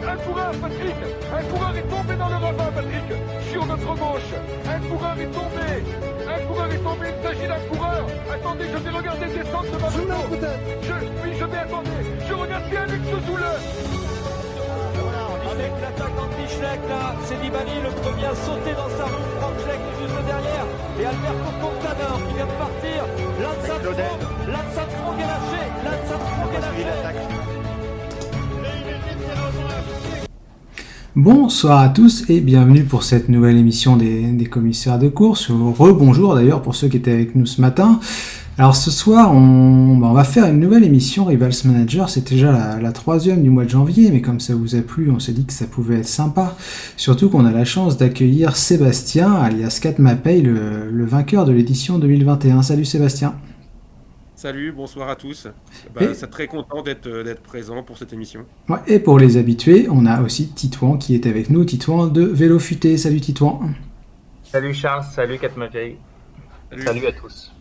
Un coureur, Patrick. Un coureur est tombé dans le ravin, Patrick. Sur notre gauche. Un coureur est tombé. Un coureur est tombé. Il s'agit d'un coureur. Attendez, je vais regarder descendre de ma moto. Oui, je vais attendre. Je regarde bien Alex Zoule. Avec l'attaque d'Antischleck, là, c'est Nibali le premier à sauter dans sa roue. Franck Schleck est juste derrière. Et Alberto Contador qui vient de partir. Lance Armstrong est lâché. Bonsoir à tous et bienvenue pour cette nouvelle émission des commissaires de course. Rebonjour d'ailleurs pour ceux qui étaient avec nous ce matin. Alors ce soir, on va faire une nouvelle émission Rivals Manager. C'est déjà la troisième du mois de janvier, mais comme ça vous a plu, on s'est dit que ça pouvait être sympa. Surtout qu'on a la chance d'accueillir Sébastien, alias Cat Mapei, le vainqueur de l'édition 2021. Salut Sébastien. Salut, bonsoir à tous. C'est très content d'être présent pour cette émission. Ouais, et pour les habitués, on a aussi Titouan qui est avec nous, Titouan de Vélo Futé. Salut Titouan. Salut Charles, salut Cat Mapei. Salut à tous.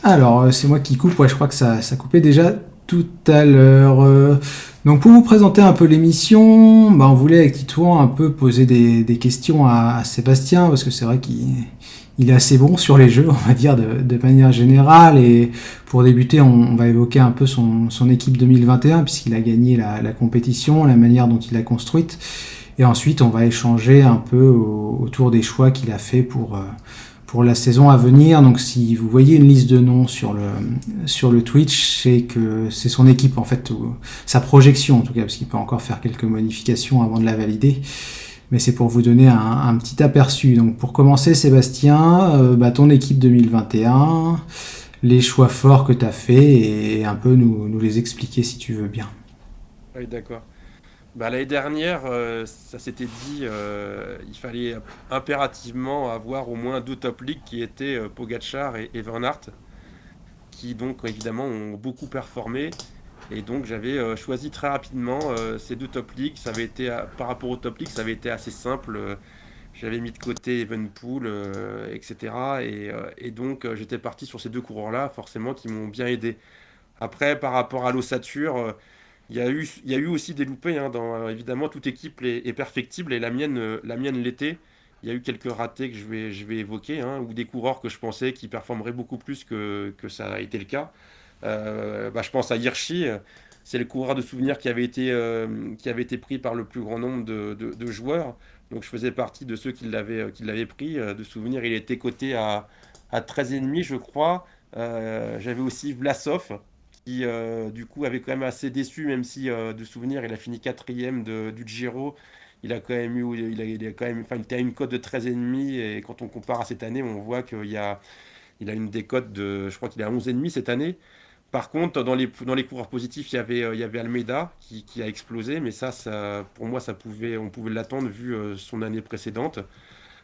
Alors, c'est moi qui coupe, ouais, je crois que ça coupait déjà tout à l'heure. Donc, pour vous présenter un peu l'émission, on voulait avec Titouan un peu poser des questions à Sébastien, parce que c'est vrai qu'il est assez bon sur les jeux, on va dire, de manière générale. Et pour débuter, on va évoquer un peu son équipe 2021, puisqu'il a gagné la compétition, la manière dont il l'a construite. Et ensuite, on va échanger un peu autour des choix qu'il a fait pour la saison à venir. Donc si vous voyez une liste de noms sur le Twitch, c'est que c'est son équipe en fait, ou sa projection en tout cas, parce qu'il peut encore faire quelques modifications avant de la valider. Mais c'est pour vous donner un petit aperçu. Donc pour commencer Sébastien, ton équipe 2021, les choix forts que tu as fait et un peu nous les expliquer si tu veux bien. Oui, d'accord. L'année dernière, ça s'était dit, il fallait impérativement avoir au moins deux top leagues qui étaient Pogačar et Van Aert, qui donc évidemment ont beaucoup performé. Et donc j'avais choisi très rapidement ces deux top leagues. Ça avait été, par rapport aux top leagues, ça avait été assez simple. J'avais mis de côté Evenepoel, etc. Et donc j'étais parti sur ces deux coureurs-là, forcément, qui m'ont bien aidé. Après, par rapport à l'ossature, il y a eu aussi des loupés, hein, évidemment, toute équipe est perfectible et la mienne l'était. Il y a eu quelques ratés que je vais évoquer, hein, ou des coureurs que je pensais qui performeraient beaucoup plus que ça a été le cas. Je pense à Hirschi, c'est le coureur de souvenir qui avait été pris par le plus grand nombre de joueurs. Donc je faisais partie de ceux qui l'avaient pris. De souvenir, il était coté à 13,5, je crois. J'avais aussi Vlasov, qui du coup avait quand même assez déçu, même si de souvenir il a fini quatrième du Giro. Il a quand même eu, il a quand même, enfin, il a une cote de 13,5 et quand on compare à cette année, on voit il a une décote je crois qu'il est à 11,5 cette année. Par contre, dans les coureurs positifs, il y avait Almeida qui a explosé, mais pour moi, on pouvait l'attendre vu son année précédente.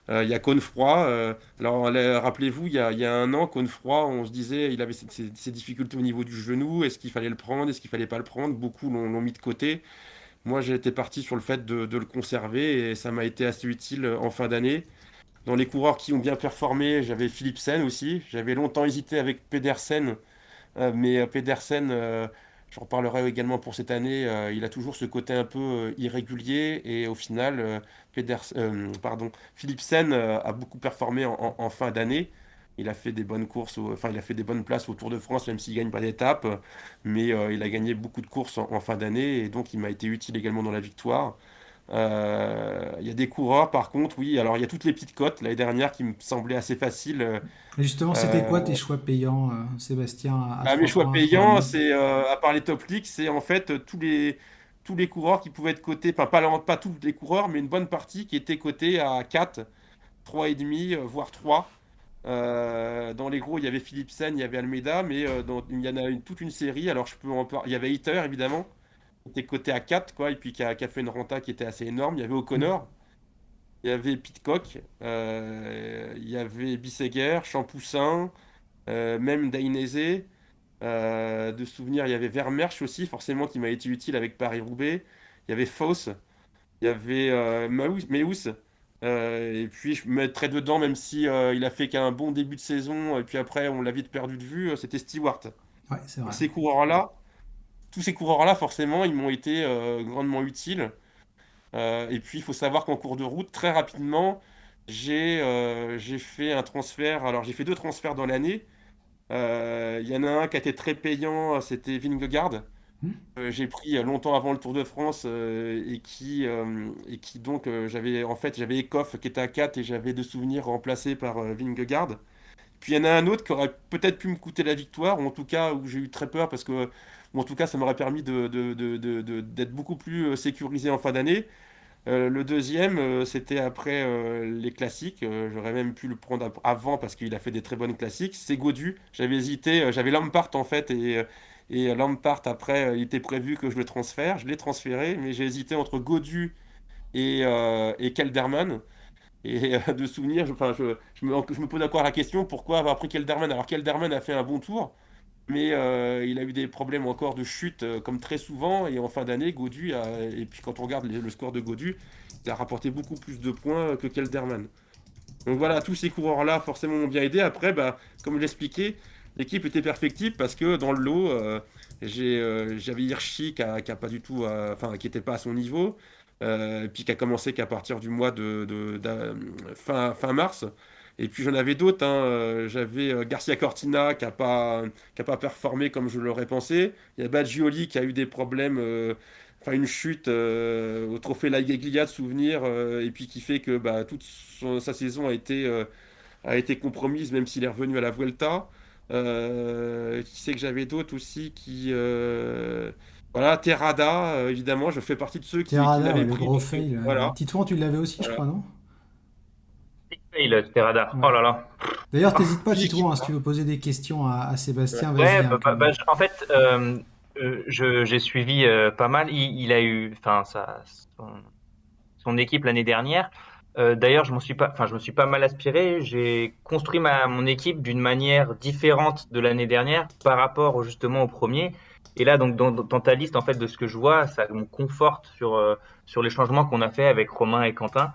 Il y a Cosnefroy. Alors, rappelez-vous, il y a un an, Cosnefroy, on se disait, il avait ses difficultés au niveau du genou. Est-ce qu'il fallait le prendre? Est-ce qu'il fallait pas le prendre? Beaucoup l'ont mis de côté. Moi, j'ai été parti sur le fait de le conserver et ça m'a été assez utile en fin d'année. Dans les coureurs qui ont bien performé, j'avais Philipsen aussi. J'avais longtemps hésité avec Pedersen, mais Pedersen, j'en reparlerai également pour cette année. Il a toujours ce côté un peu irrégulier et au final, Philipsen a beaucoup performé en fin d'année. Il a fait des bonnes courses, enfin il a fait des bonnes places au Tour de France, même s'il gagne pas d'étape, mais il a gagné beaucoup de courses en fin d'année et donc il m'a été utile également dans la victoire. Il y a des coureurs par contre, oui, alors il y a toutes les petites cotes l'année dernière qui me semblaient assez faciles. Et justement, c'était quoi tes choix payants, Sébastien, à Mes 3 choix francs, à payants, 3,5? c'est à part les top leagues, c'est en fait tous les coureurs qui pouvaient être cotés, enfin pas tous les coureurs, mais une bonne partie qui étaient cotés à 4, 3,5, voire 3. Dans les gros, il y avait Philipsen, il y avait Almeida, mais il y en a toute une série. Alors je peux en parler. Il y avait Hayter évidemment, qui était coté à 4, quoi, et puis qui a fait une renta qui était assez énorme. Il y avait O'Connor, il y avait Pidcock, il y avait Bisseguer, Champoussin, même Dainese. De souvenirs, il y avait Vermersch aussi, forcément, qui m'a été utile avec Paris-Roubaix. Il y avait Foss, il y avait Meus. Et puis je mettrais dedans, même si il a fait qu'un bon début de saison, et puis après on l'a vite perdu de vue, c'était Stewart. Ouais, c'est Et vrai. ces coureurs-là, tous ces coureurs-là, forcément, ils m'ont été grandement utiles. Et puis, il faut savoir qu'en cours de route, très rapidement, j'ai fait un transfert. Alors, j'ai fait 2 transferts dans l'année. Il y en a un qui a été très payant, c'était Vingegaard. Hmm. J'ai pris longtemps avant le Tour de France et qui donc j'avais Ekoff qui était à 4 et j'avais de souvenirs remplacé par Vingegaard. Puis il y en a un autre qui aurait peut-être pu me coûter la victoire, ou en tout cas où j'ai eu très peur parce que, ou en tout cas ça m'aurait permis d'être beaucoup plus sécurisé en fin d'année. Le deuxième, c'était après les classiques. J'aurais même pu le prendre avant parce qu'il a fait des très bonnes classiques. C'est Gaudu. J'avais hésité. J'avais Lampart en fait et Lampart après, il était prévu que je le transfère. Je l'ai transféré, mais j'ai hésité entre Gaudu et Kelderman. Et de souvenir, je me pose encore la question pourquoi avoir pris Kelderman alors Kelderman a fait un bon tour. Mais il a eu des problèmes encore de chute, comme très souvent. Et en fin d'année, et puis quand on regarde le score de Gaudu, il a rapporté beaucoup plus de points que Kelderman. Donc voilà, tous ces coureurs-là, forcément, m'ont bien aidé. Après, bah, comme je l'expliquais, l'équipe était perfectible parce que dans le lot, j'avais Hirschi qui a pas du tout, enfin, qui n'était pas à son niveau. Et puis qui a commencé qu'à partir du mois fin mars. Et puis j'en avais d'autres, hein. J'avais Garcia Cortina qui a pas performé comme je l'aurais pensé. Il y a Baggioli qui a eu des problèmes, enfin une chute au trophée La Gaglia de souvenir, et puis qui fait que bah, toute sa saison a été compromise, même s'il est revenu à la Vuelta. Qui sait que j'avais d'autres aussi voilà, Terrada, évidemment, je fais partie de ceux qui Terrada, ouais, l'avaient le pris. gros Donc, fail. voilà. Titouan, tu l'avais aussi, je Voilà. crois, non? Big fail, Terrada. Ouais. Oh là là. D'ailleurs, t'hésites pas, Puis l'équipe, Titouan, si tu veux poser des questions à Sébastien, Ouais, vas-y. Hein, en fait, j'ai suivi pas mal. Il a eu, enfin, son équipe l'année dernière. D'ailleurs, je me suis pas mal aspiré. J'ai construit mon équipe d'une manière différente de l'année dernière par rapport justement au premier. Et là, donc dans ta liste, en fait, de ce que je vois, ça me conforte sur les changements qu'on a fait avec Romain et Quentin.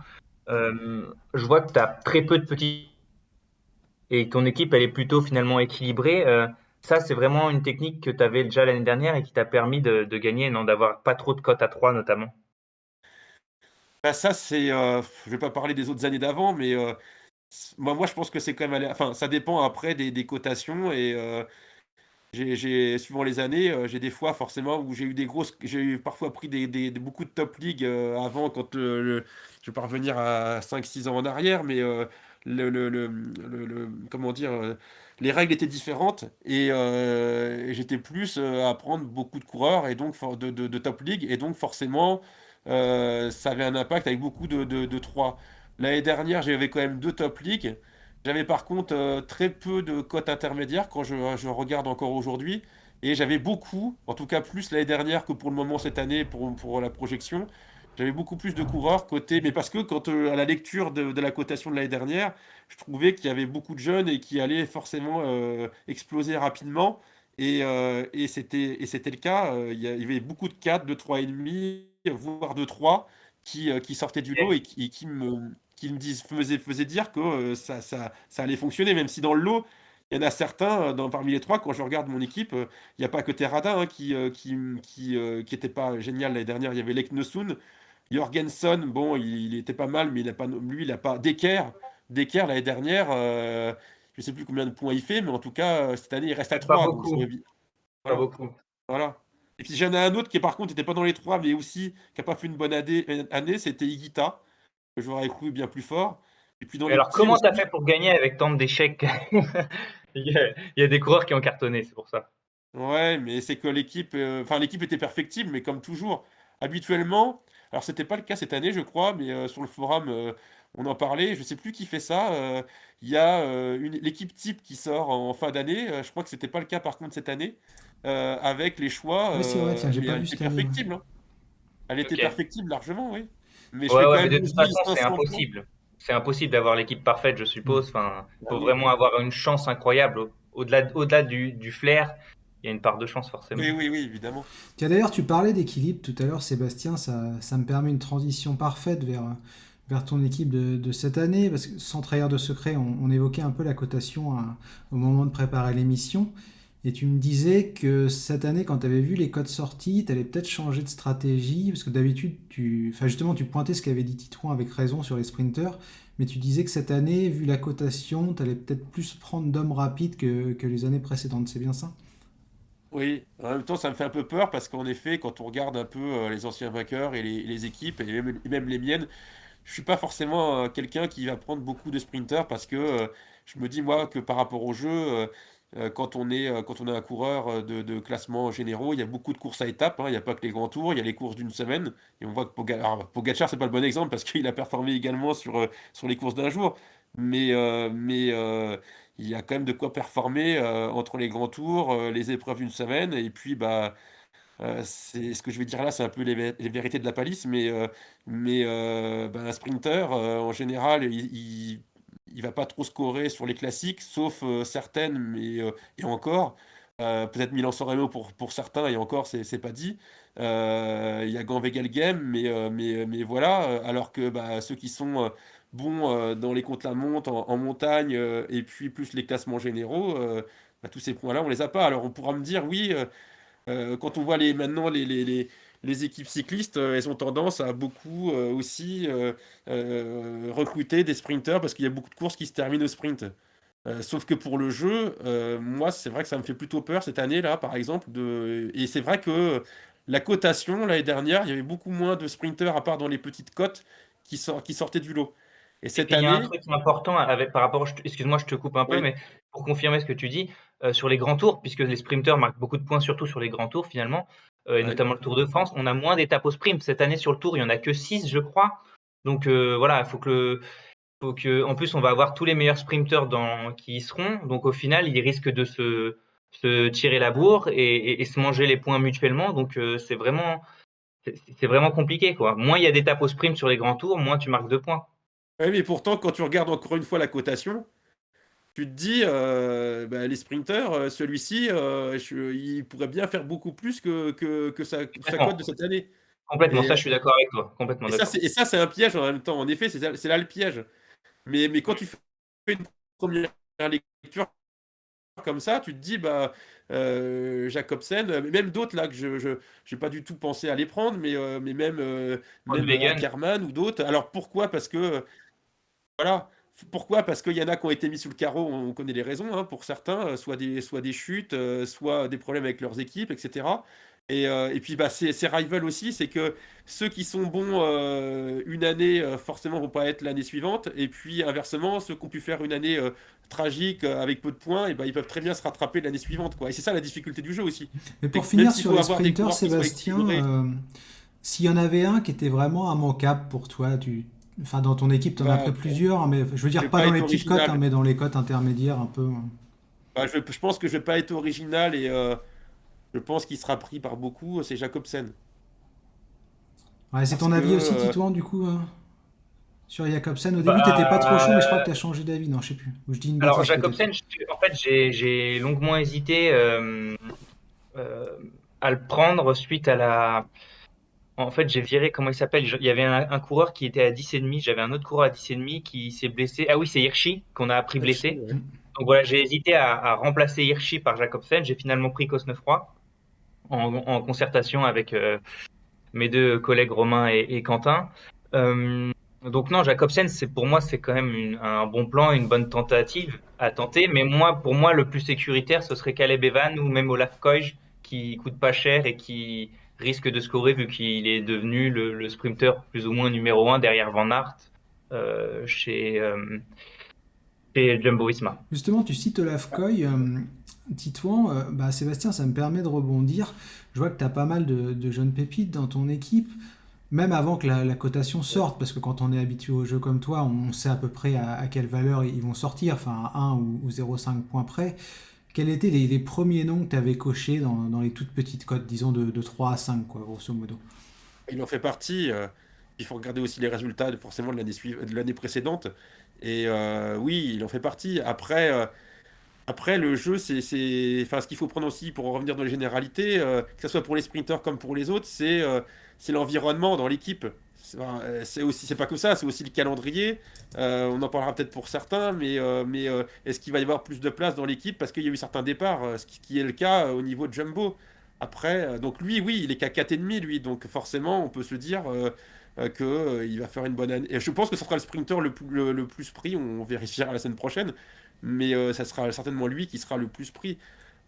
Je vois que tu as très peu de petits et ton équipe, elle est plutôt finalement équilibrée. Ça, c'est vraiment une technique que tu avais déjà l'année dernière et qui t'a permis de gagner, non, d'avoir pas trop de cotes à 3 notamment. bah, ça, je vais pas parler des autres années d'avant, mais moi, je pense que c'est quand même, enfin, ça dépend après des cotations et suivant les années, j'ai des fois forcément où j'ai eu parfois pris beaucoup de top league avant quand je vais pas revenir à 5 6 ans en arrière, mais comment dire, les règles étaient différentes et j'étais plus à prendre beaucoup de coureurs et donc de top league et donc forcément ça avait un impact avec beaucoup de 3. L'année dernière, j'avais quand même 2 top league. J'avais par contre très peu de cotes intermédiaires quand je regarde encore aujourd'hui. Et j'avais beaucoup, en tout cas plus l'année dernière que pour le moment cette année pour la projection. J'avais beaucoup plus de coureurs cotés. Mais parce que quand à la lecture de la cotation de l'année dernière, je trouvais qu'il y avait beaucoup de jeunes et qui allaient forcément exploser rapidement. Et c'était le cas. Il y avait beaucoup de 4, de 3,5, voire de 3 qui sortaient du lot et qui me faisaient dire que ça allait fonctionner, même si dans le lot, il y en a certains, parmi les 3, quand je regarde mon équipe, il n'y a pas que Terrada qui était pas génial l'année dernière. Il y avait Leknesund, Jorgensen, bon, il était pas mal, mais lui, il n'a pas. Decker l'année dernière, je ne sais plus combien de points il fait, mais en tout cas, cette année, il reste à Pas 3. Donc beaucoup, pas voilà. beaucoup. Voilà. Et puis j'en ai un autre qui, par contre, n'était pas dans les 3, mais aussi qui n'a pas fait une bonne année, c'était Higuita, que j'aurais cru bien plus fort. Et puis dans Et les alors, petits comment aussi. t'as fait pour gagner avec tant d'échecs? Il y a des coureurs qui ont cartonné, c'est pour ça. Ouais, mais c'est que l'équipe était perfectible, mais comme toujours, habituellement, alors c'était pas le cas cette année, je crois, mais sur le forum, on en parlait, je sais plus qui fait ça. Il y a l'équipe type qui sort en fin d'année, je crois que c'était pas le cas par contre cette année, avec les choix, Oui, c'est vrai, tiens, j'ai mais pas elle vu était cette année. Ouais. perfectible, hein. Elle était Ok. perfectible largement, oui. Mais je Ouais, fais quand ouais, mais même de toute façon, c'est 1500 points. impossible. C'est impossible d'avoir l'équipe parfaite, je Mm. suppose. Enfin, il Bah faut oui, vraiment avoir une chance incroyable. Au-delà du flair, il y a une part de chance, forcément. oui, oui, oui, évidemment. Tiens, d'ailleurs, tu parlais d'équilibre tout à l'heure, Sébastien, ça me permet une transition parfaite vers ton équipe de cette année, parce que sans trahir de secret, on évoquait un peu la cotation au moment de préparer l'émission. Et tu me disais que cette année, quand tu avais vu les codes sortis, tu allais peut-être changer de stratégie, parce que d'habitude, enfin justement, tu pointais ce qu'avait dit Titouan avec raison sur les sprinters, mais tu disais que cette année, vu la cotation, tu allais peut-être plus prendre d'hommes rapides que les années précédentes, c'est bien ça? Oui, en même temps, ça me fait un peu peur parce qu'en effet, quand on regarde un peu les anciens vainqueurs et les équipes, et même les miennes, je suis pas forcément quelqu'un qui va prendre beaucoup de sprinters parce que je me dis moi que par rapport au jeu, quand on est un coureur de classement généraux, il y a beaucoup de courses à étapes, hein. Il n'y a pas que les grands tours, il y a les courses d'une semaine. Et on voit que Pogacar, c'est pas le bon exemple parce qu'il a performé également sur les courses d'un jour. Mais il y a quand même de quoi performer entre les grands tours, les épreuves d'une semaine, et puis bah c'est ce que je vais dire là, c'est un peu les vérités de la palisse, mais ben, un sprinter, en général, il va pas trop scorer sur les classiques, sauf certaines, et encore. Peut-être Milan-San Remo pour certains, et encore, c'est pas dit. Il y a Gand-Wevelgem, mais voilà. Alors que bah, ceux qui sont bons dans les contre-la-montre, en montagne, et puis plus les classements généraux, bah, tous ces points-là, on les a pas. Alors on pourra me dire, oui. Quand on voit maintenant les équipes cyclistes, elles ont tendance à beaucoup aussi recruter des sprinters parce qu'il y a beaucoup de courses qui se terminent au sprint. Sauf que pour le jeu, moi, c'est vrai que ça me fait plutôt peur cette année-là, par exemple. Et c'est vrai que la cotation, l'année dernière, il y avait beaucoup moins de sprinters, à part dans les petites cotes, qui sortaient du lot. Et Et cette puis il y a un année, truc important avec par rapport, excuse-moi, je te coupe un peu, oui, mais pour confirmer ce que tu dis, sur les grands tours, puisque les sprinters marquent beaucoup de points, surtout sur les grands tours finalement, et ouais. notamment le Tour de France, on a moins d'étapes au sprint. Cette année sur le Tour, il y en a que 6, je crois. Donc voilà, faut que en plus on va avoir tous les meilleurs sprinters qui y seront. Donc au final, ils risquent de se tirer la bourre et se manger les points mutuellement. Donc c'est vraiment compliqué quoi. Moins il y a d'étapes au sprint sur les grands tours, moins tu marques de points. Ouais, mais pourtant, quand tu regardes encore une fois la cotation, tu te dis, bah, les sprinters, celui-ci, il pourrait bien faire beaucoup plus que sa cote de Complètement. cette année. Complètement, Et, ça je suis d'accord avec toi, complètement d'accord. et ça, c'est un piège en même temps. En effet, c'est là le piège. Mais quand tu fais une première lecture comme ça, tu te dis, bah, Jacobsen, même d'autres là que je j'ai pas du tout pensé à les prendre, mais même Vegan. Ackermann ou d'autres. Alors pourquoi? Parce que voilà. Pourquoi? Parce qu'il y en a qui ont été mis sous le carreau, on connaît les raisons, hein, pour certains, soit des chutes, soit des problèmes avec leurs équipes, etc. Et puis bah, c'est rival aussi, c'est que ceux qui sont bons une année, forcément, vont pas être l'année suivante. Et puis inversement, ceux qui ont pu faire une année tragique avec peu de points, et ben ils peuvent très bien se rattraper l'année suivante, quoi. Et c'est ça la difficulté du jeu aussi. Mais C'est pour que même finir s'il sur faut les avoir des sprinters, coureurs qui soient Sébastien, équilibrés, s'il y en avait un qui était vraiment immanquable pour toi, enfin dans ton équipe, tu en as bah, pris plusieurs, hein, mais je veux je dire vais pas pas dans être les petites cotes, hein, original. mais dans les cotes intermédiaires un peu, hein. Bah, je pense que je vais pas être original et je pense qu'il sera pris par beaucoup, c'est Jacobsen. Ouais, c'est Parce ton que, avis aussi, Titouan, du coup, sur Jacobsen. Au début, t'étais pas trop chaud, mais je crois que Bah, t'as changé d'avis. Non, je sais plus. Ou je dis une alors bêtise peut-être. Jacobsen, en fait, j'ai longuement hésité euh, à le prendre suite à la. En fait, j'ai viré, comment il s'appelle? Il y avait un coureur qui était à 10,5. J'avais un autre coureur à 10,5 qui s'est blessé. Ah oui, c'est Hirschi qu'on a appris Hirschi, blessé. ouais. Donc voilà, j'ai hésité à remplacer Hirschi par Jacobsen. J'ai finalement pris Cosnefroy en concertation avec mes deux collègues Romain et Quentin. Donc non, Jacobsen, pour moi, c'est quand même un bon plan, une bonne tentative à tenter. Mais moi, pour moi, le plus sécuritaire, ce serait Caleb Evan ou même Olaf Koij, qui coûte pas cher et qui risque de scorer vu qu'il est devenu le sprinter plus ou moins numéro un derrière Van Aert euh, chez, euh, chez Jumbo-Visma. Justement, tu cites Olaf Koy, Titouan. Bah, Sébastien, ça me permet de rebondir. Je vois que tu as pas mal de jeunes pépites dans ton équipe, même avant que la cotation sorte, parce que quand on est habitué au jeu comme toi, on sait à peu près à quelle valeur ils vont sortir, enfin à 1 ou 0,5 points près. Quels étaient les premiers noms que tu avais cochés dans les toutes petites cotes, disons de 3 à 5, quoi, grosso modo? Il en fait partie. Il faut regarder aussi les résultats forcément de l'année précédente. Et oui, il en fait partie. Après le jeu, enfin, ce qu'il faut prendre aussi pour en revenir dans les généralités, que ce soit pour les sprinters comme pour les autres, c'est l'environnement dans l'équipe. c'est pas que ça, c'est aussi le calendrier. On en parlera peut-être pour certains, mais est-ce qu'il va y avoir plus de place dans l'équipe parce qu'il y a eu certains départs, ce qui est le cas au niveau de Jumbo. Après, donc lui, oui, il est qu'à 4,5 lui, donc forcément, on peut se dire qu'il va faire une bonne année. Et je pense que ce sera le sprinter le plus pris, on vérifiera la semaine prochaine, mais ça sera certainement lui qui sera le plus pris.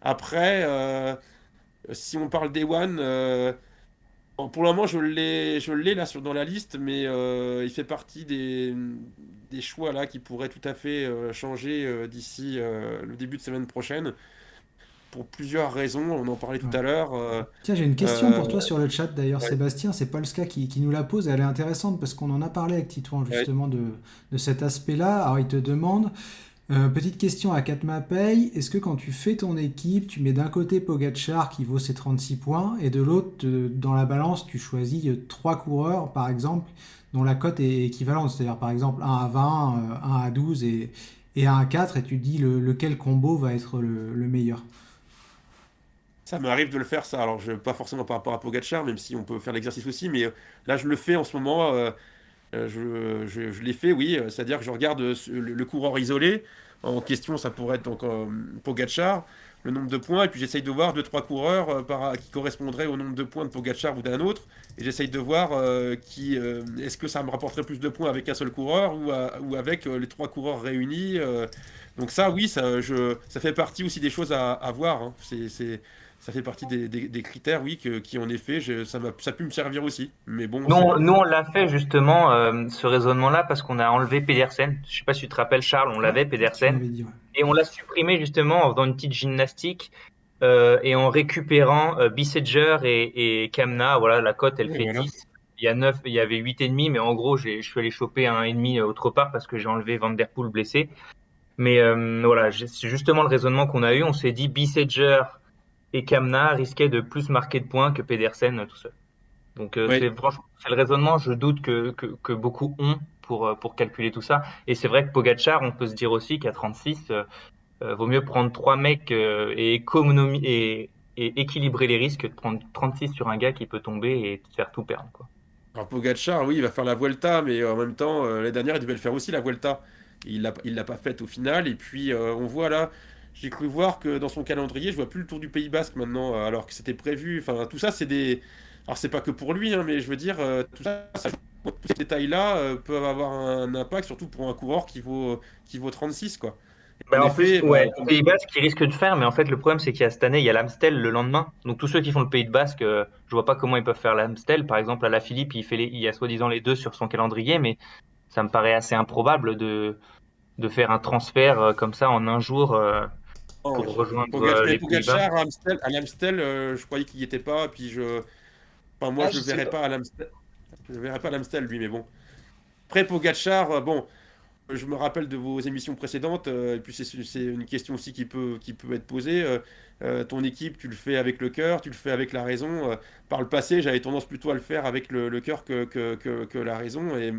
Après, si on parle d'Ewan, bon, pour le moment, je l'ai là dans la liste, mais il fait partie des choix là qui pourraient tout à fait changer d'ici le début de semaine prochaine pour plusieurs raisons. On en parlait tout Ouais. à l'heure. Tiens, j'ai une question Euh, pour toi sur le chat d'ailleurs, ouais, Sébastien. C'est Polska qui nous la pose. Elle est intéressante parce qu'on en a parlé avec Titouan ouais. justement de cet aspect-là. Alors, il te demande, petite question à Katma Pay, est-ce que quand tu fais ton équipe, tu mets d'un côté Pogacar qui vaut ses 36 points et de l'autre, dans la balance, tu choisis trois coureurs par exemple dont la cote est équivalente, c'est-à-dire par exemple un à 20, un à 12 et un à 4 et tu dis lequel combo va être le meilleur. Ça m'arrive de le faire, ça. Alors, pas forcément par rapport à Pogacar, même si on peut faire l'exercice aussi, mais là, je le fais en ce moment. Je l'ai fait, oui. C'est-à-dire que je regarde le coureur isolé. En question, ça pourrait être donc Pogacar, le nombre de points, et puis j'essaye de voir deux trois coureurs qui correspondraient au nombre de points de Pogacar ou d'un autre, et j'essaye de voir est-ce que ça me rapporterait plus de points avec un seul coureur ou avec les trois coureurs réunis. Donc ça, oui, ça fait partie aussi des choses à voir. Hein. Ça fait partie des critères, oui, qui en effet, ça a pu me servir aussi. Mais bon, Nous, on l'a fait justement, ce raisonnement-là, parce qu'on a enlevé Pedersen. Je sais pas si tu te rappelles, Charles, on Ouais, l'avait, tu Pedersen. m'avais dit, ouais. Et on l'a supprimé justement en faisant une petite gymnastique et en récupérant Bisseger et Kamna. Voilà, la cote, elle et fait voilà. 10. Il y a 9, il y avait 8,5, mais en gros, je suis allé choper un 1,5 autre part parce que j'ai enlevé Van Der Poel blessé. Mais voilà, c'est justement le raisonnement qu'on a eu. On s'est dit Bisseger et Kamna risquaient de plus marquer de points que Pedersen tout seul. Donc Oui. franchement, c'est le raisonnement, je doute que beaucoup ont pour calculer tout ça. Et c'est vrai que Pogacar, on peut se dire aussi qu'à 36, vaut mieux prendre trois mecs et équilibrer les risques que de prendre 36 sur un gars qui peut tomber et te faire tout perdre, quoi. Alors Pogacar, oui, il va faire la Vuelta, mais en même temps, l'année dernière, il devait le faire aussi, la Vuelta. Il l'a pas faite au final. Et puis, on voit là, j'ai cru voir que dans son calendrier, je vois plus le Tour du Pays Basque maintenant, alors que c'était prévu. Enfin, tout ça, c'est des. Alors, c'est pas que pour lui, hein, mais je veux dire, tout ça, tous ces détails-là peuvent avoir un impact, surtout pour un coureur qui vaut 36, quoi. Et Bah, en en plus, effet, bah, ouais, Pays Basque, ils risquent de faire, mais en fait, le problème, c'est qu'il y a cette année, il y a l'Amstel le lendemain. Donc, tous ceux qui font le Pays de Basque, je vois pas comment ils peuvent faire l'Amstel. Par exemple, à la Philippe, il y a soi-disant les deux sur son calendrier, mais ça me paraît assez improbable de faire un transfert comme ça en un jour non, pour rejoindre Mais les Pays-Bas. Pogacar à l'Amstel, je croyais qu'il y était pas. Puis enfin, moi, Ah, je je le sais verrais pas. pas à l'Amstel. Je le verrais pas à l'Amstel, lui, mais bon. Après, Pogacar, bon, je me rappelle de vos émissions précédentes, et puis c'est une question aussi qui peut être posée. Ton équipe, tu le fais avec le cœur, tu le fais avec la raison. Par le passé, j'avais tendance plutôt à le faire avec le cœur que la raison, et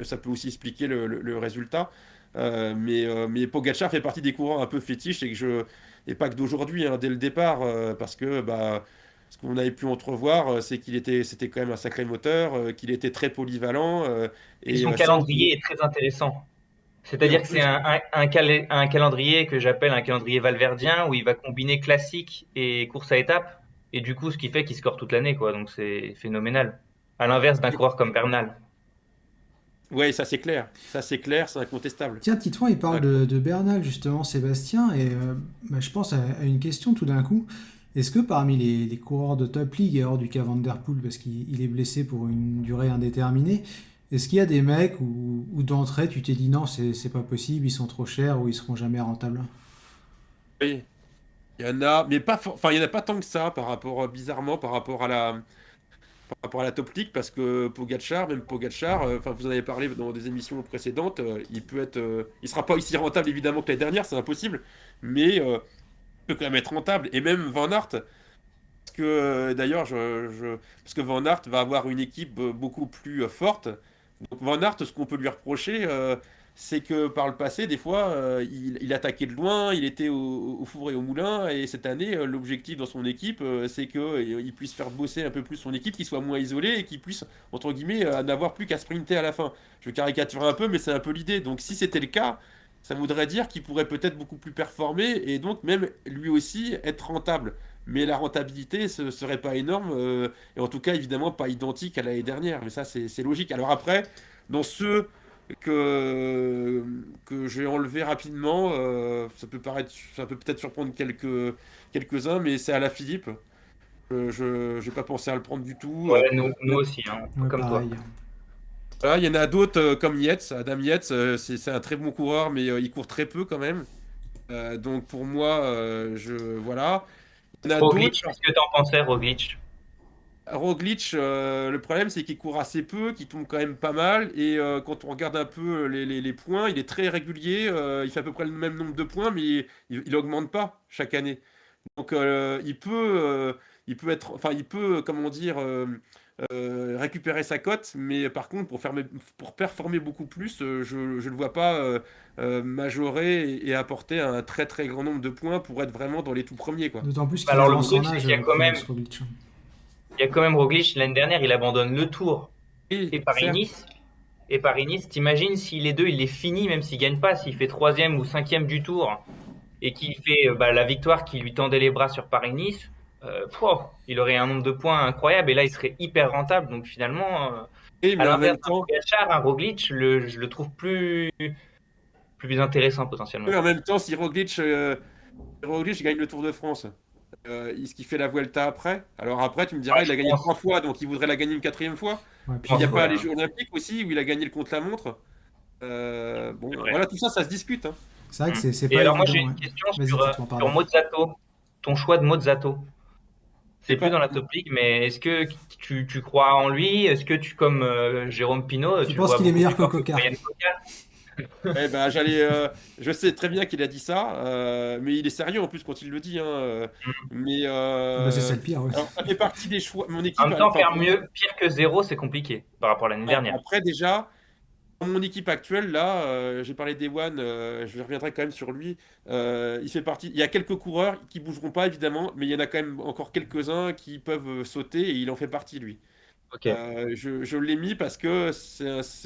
ça peut aussi expliquer le résultat. Mais Pogacar fait partie des coureurs un peu fétiches, et pas que d'aujourd'hui, hein, dès le départ, parce que bah, ce qu'on avait pu entrevoir, c'est c'était quand même un sacré moteur, qu'il était très polyvalent, Et et son sans. calendrier est très intéressant. Oui, en C'est-à-dire que c'est plus. un calendrier que j'appelle un calendrier valverdien où il va combiner classique et course à étapes. Et du coup, ce qui fait qu'il score toute l'année, quoi. Donc c'est phénoménal. À l'inverse d'un coureur comme Bernal. Oui, ça c'est clair. Ça c'est clair, c'est incontestable. Tiens, Titouan, il C'est parle incon- de Bernal, justement, Sébastien, et bah, je pense à une question tout d'un coup. Est-ce que parmi les coureurs de Top League, et hors du cas Van Der Poel, parce qu'il est blessé pour une durée indéterminée, est-ce qu'il y a des mecs où d'entrée tu t'es dit non, c'est pas possible, ils sont trop chers ou ils seront jamais rentables? Oui, il y en a, mais pas, enfin, il y en a pas tant que ça bizarrement, par rapport à la Top League, parce que même Pogacar, enfin, vous en avez parlé dans des émissions précédentes, il sera pas aussi rentable évidemment que l'année dernière, c'est impossible, mais il peut quand même être rentable. Et même Van Aert, que d'ailleurs, parce que Van Aert va avoir une équipe beaucoup plus forte. Donc Van Aert, ce qu'on peut lui reprocher, c'est que par le passé, des fois, il attaquait de loin, il était au four et au moulin, et cette année, l'objectif dans son équipe, c'est qu'il puisse faire bosser un peu plus son équipe, qu'il soit moins isolé et qu'il puisse, entre guillemets, n'avoir plus qu'à sprinter à la fin. Je caricature un peu, mais c'est un peu l'idée. Donc si c'était le cas, ça voudrait dire qu'il pourrait peut-être beaucoup plus performer et donc même lui aussi être rentable. Mais la rentabilité ce serait pas énorme, et en tout cas évidemment pas identique à l'année dernière. Mais ça c'est logique. Alors après, dans ceux que j'ai enlevé rapidement. Ça peut peut-être surprendre quelques-uns, mais c'est à la Philippe. J'ai pas pensé à le prendre du tout. Ouais, nous aussi, hein, Ouais, comme toi. pareil. Voilà, il y en a d'autres comme Yates, Adam Yates, c'est un très bon coureur, mais il court très peu quand même. Donc pour moi, voilà. Il y en a d'autres. Roglic, qu'est-ce que t'en pensais, Roglic? Roglic, le problème c'est qu'il court assez peu, qu'il tombe quand même pas mal, et quand on regarde un peu les points, il est très régulier, il fait à peu près le même nombre de points, mais il augmente pas chaque année. Donc il peut être, enfin il peut, comment dire, récupérer sa cote, mais par contre pour performer beaucoup plus, je le vois pas majorer et apporter un très très grand nombre de points pour être vraiment dans les tout premiers, quoi. D'autant plus qu'il Alors, le avance truc, en c'est âge, qu'il y a quand même, Roglic. il y a quand même Roglic, l'année dernière, il abandonne le Tour Et et certes, Paris-Nice. Et Paris-Nice, t'imagines si les deux, il les finit, même s'il gagne pas, s'il fait troisième ou cinquième du Tour, et qu'il fait la victoire qui lui tendait les bras sur Paris-Nice, il aurait un nombre de points incroyable, et là, il serait hyper rentable. Donc finalement, à mais en l'inverse même d'un temps. Pogačar, un Roglic, je le trouve plus intéressant Oui, potentiellement. en même temps, si Roglic gagne le Tour de France, est-ce qu'il fait la Vuelta après? Alors après, tu me Ouais, diras, il je a gagné pense, 3 fois, donc il voudrait la gagner une quatrième fois. Ouais, je Puis il puis, n'y pense a pas ouais, les hein, Jeux Olympiques aussi, où il a gagné le contre-la-montre. c'est Bon, vrai. voilà, tout ça, ça se discute, hein. c'est vrai que Mm. c'est Et pas alors moi, j'ai évident. Ouais. une question Vas-y, dis-moi, sur pardon. Mozzato, ton choix de Mozzato. C'est C'est plus pas. dans la top league, mais est-ce que tu crois en lui? Est-ce que tu, comme Jérôme Pinault, Tu tu le penses vois qu'il est beaucoup meilleur plus que fort que Coca? Brian Cocard? Eh ben, je sais très bien qu'il a dit ça, mais il est sérieux en plus quand il le dit, hein. Mais Ah bah c'est ça le pire, ouais. alors, ça fait partie des choix. Mon En équipe, même temps, enfin, faire mieux, pire que zéro, c'est compliqué par rapport à l'année dernière. après déjà. Dans mon équipe actuelle, là, j'ai parlé d'Ewan, je reviendrai quand même sur lui. Il fait partie. Il y a quelques coureurs qui bougeront pas évidemment, mais il y en a quand même encore quelques-uns qui peuvent sauter et il en fait partie lui. Ok. Je l'ai mis parce que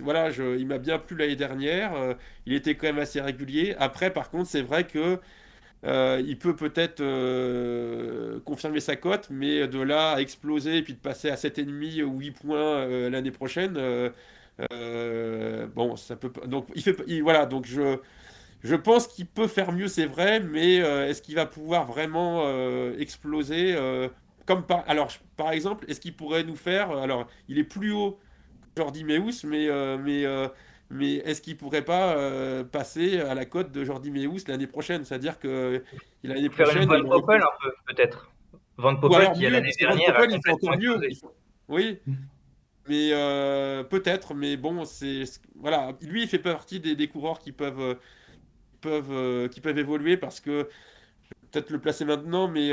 voilà, il m'a bien plu l'année dernière. Il était quand même assez régulier. Après, par contre, c'est vrai que il peut peut-être confirmer sa cote, mais de là à exploser et puis de passer à 7,5 ou 8 points l'année prochaine. Bon, ça peut pas. Donc, voilà. Donc, je pense qu'il peut faire mieux, c'est vrai, mais est-ce qu'il va pouvoir vraiment exploser alors, par exemple, est-ce qu'il pourrait nous faire. Alors, il est plus haut que Jordi Meus, mais est-ce qu'il pourrait pas passer à la cote de Jordi Meus l'année prochaine? C'est-à-dire que l'année Faire une prochaine, Van il aurait Poppel pu. un peu, peut-être. Van Ou Poppel alors qui, mieux, l'année parce que Van dernière, a Poppel, il fait complètement encore mieux. explosé. Oui, mais peut-être, mais bon, voilà, lui il fait partie des coureurs qui peuvent évoluer parce que peut-être le placer maintenant, mais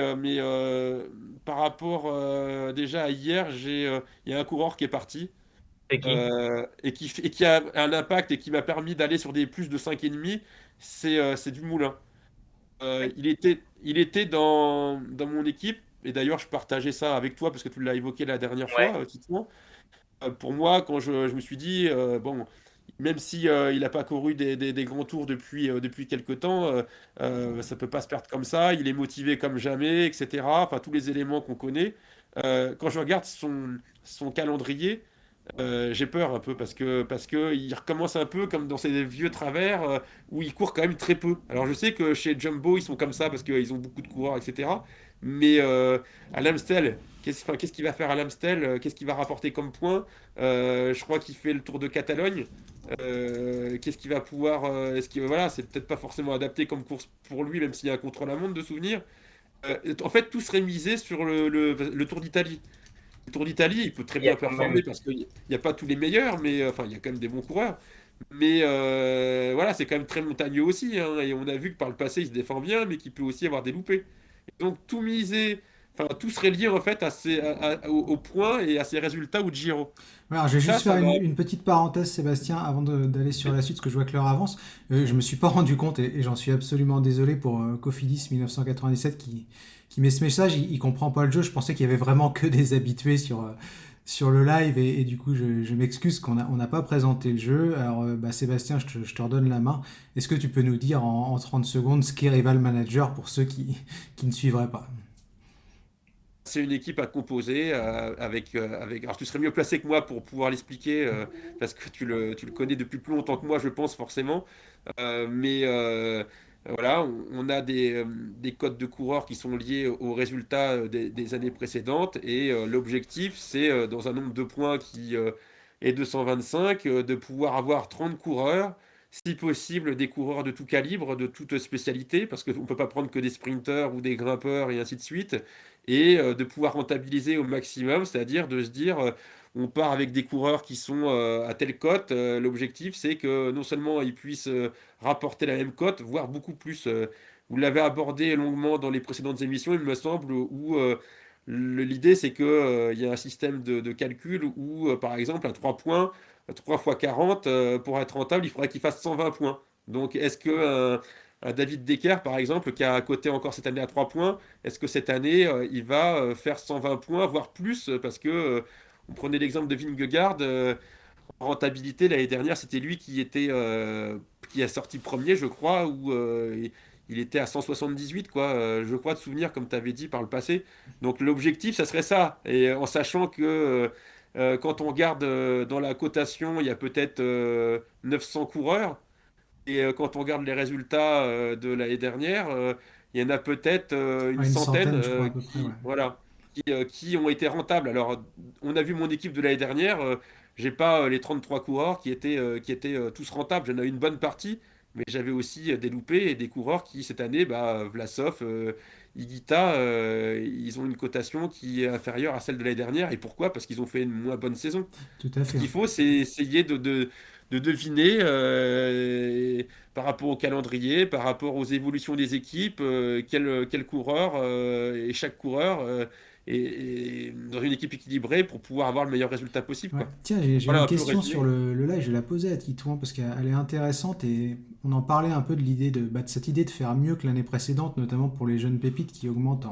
par rapport déjà à hier, il y a un coureur qui est parti C'est qui? et qui a un impact et qui m'a permis d'aller sur des plus de 5,5, c'est Dumoulin. Il était dans mon équipe et d'ailleurs je partageais ça avec toi parce que tu l'as évoqué la dernière Ouais. fois, Titouan. Pour moi, quand je me suis dit, bon, même si il n'a pas couru des grands tours depuis quelque temps, ça peut pas se perdre comme ça. Il est motivé comme jamais, etc. Enfin, tous les éléments qu'on connaît. Quand je regarde son calendrier, j'ai peur un peu parce que il recommence un peu comme dans ces vieux travers où il court quand même très peu. Alors je sais que chez Jumbo ils sont comme ça parce qu'ils ont beaucoup de coureurs, etc. Mais à l'Amstel, qu'est-ce qu'il va faire à l'Amstel? Qu'est-ce qu'il va rapporter comme point? Je crois qu'il fait le Tour de Catalogne. Qu'est-ce qu'il va pouvoir? Voilà, c'est peut-être pas forcément adapté comme course pour lui, même s'il y a un contre-la-montre de souvenirs. En fait, tout serait misé sur le Tour d'Italie. Le Tour d'Italie, il peut très Il y a bien quand même, performer parce qu'il n'y a pas tous les meilleurs, mais enfin, il y a quand même des bons coureurs. Mais voilà, c'est quand même très montagneux aussi, hein, et on a vu que par le passé, il se défend bien, mais qu'il peut aussi avoir des loupés. Et donc, tout miser enfin, tout serait lié en fait au point et à ses résultats ou de Giro. Ouais, alors, je vais Ça, juste ça faire va. une petite parenthèse, Sébastien, avant d'aller sur la suite, parce que je vois que l'heure avance. Je me suis pas rendu compte, et j'en suis absolument désolé pour Cofidis 1997 qui met ce message. Il comprend pas le jeu. Je pensais qu'il y avait vraiment que des habitués sur le live, et du coup, je m'excuse on n'a pas présenté le jeu. Alors, bah, Sébastien, je te redonne la main. Est-ce que tu peux nous dire en 30 secondes ce qu'est Rival Manager pour ceux qui ne suivraient pas? C'est une équipe à composer avec. Alors, tu serais mieux placé que moi pour pouvoir l'expliquer parce que tu le connais depuis plus longtemps que moi, je pense forcément. Mais voilà, on a des codes de coureurs qui sont liés aux résultats des années précédentes et l'objectif, c'est dans un nombre de points qui est de 125, de pouvoir avoir 30 coureurs. Si possible, des coureurs de tout calibre, de toute spécialité, parce qu'on ne peut pas prendre que des sprinteurs ou des grimpeurs et ainsi de suite et de pouvoir rentabiliser au maximum, c'est-à-dire de se dire on part avec des coureurs qui sont à telle cote, l'objectif c'est que non seulement ils puissent rapporter la même cote, voire beaucoup plus. Vous l'avez abordé longuement dans les précédentes émissions, il me semble, où l'idée c'est que il y a un système de calcul où par exemple à 3 points, 3 fois 40, pour être rentable, il faudrait qu'il fasse 120 points. Donc est-ce que un David Decker, par exemple, qui a coté encore cette année à 3 points, est-ce que cette année, il va faire 120 points, voire plus? Parce que, on prenait l'exemple de Vingegaard, en rentabilité, l'année dernière, c'était lui qui a sorti premier, je crois, où il était à 178, quoi, je crois, de souvenir, comme tu avais dit par le passé. Donc l'objectif, ça serait ça. Et en sachant que quand on regarde dans la cotation, il y a peut-être 900 coureurs. Et quand on regarde les résultats de l'année dernière, il y en a peut-être une Ouais, une centaine centaine, je crois, à peu près, ouais. voilà, qui ont été rentables. Alors, on a vu mon équipe de l'année dernière, j'ai pas les 33 coureurs qui étaient tous rentables. J'en ai une bonne partie, mais j'avais aussi des loupés et des coureurs qui, cette année, bah, Vlasov, Higuita, ils ont une cotation qui est inférieure à celle de l'année dernière. Et pourquoi? Parce qu'ils ont fait une moins bonne saison. Tout à Ce fait. qu'il faut, c'est essayer de deviner par rapport au calendrier, par rapport aux évolutions des équipes, quel coureur et chaque coureur est dans une équipe équilibrée pour pouvoir avoir le meilleur résultat possible, Ouais. quoi. Tiens, j'ai Voilà une un peu question sur résumé. le live, je vais la poser à Titouan parce qu'elle est intéressante et on en parlait un peu de l'idée de cette idée de faire mieux que l'année précédente, notamment pour les jeunes pépites qui augmentent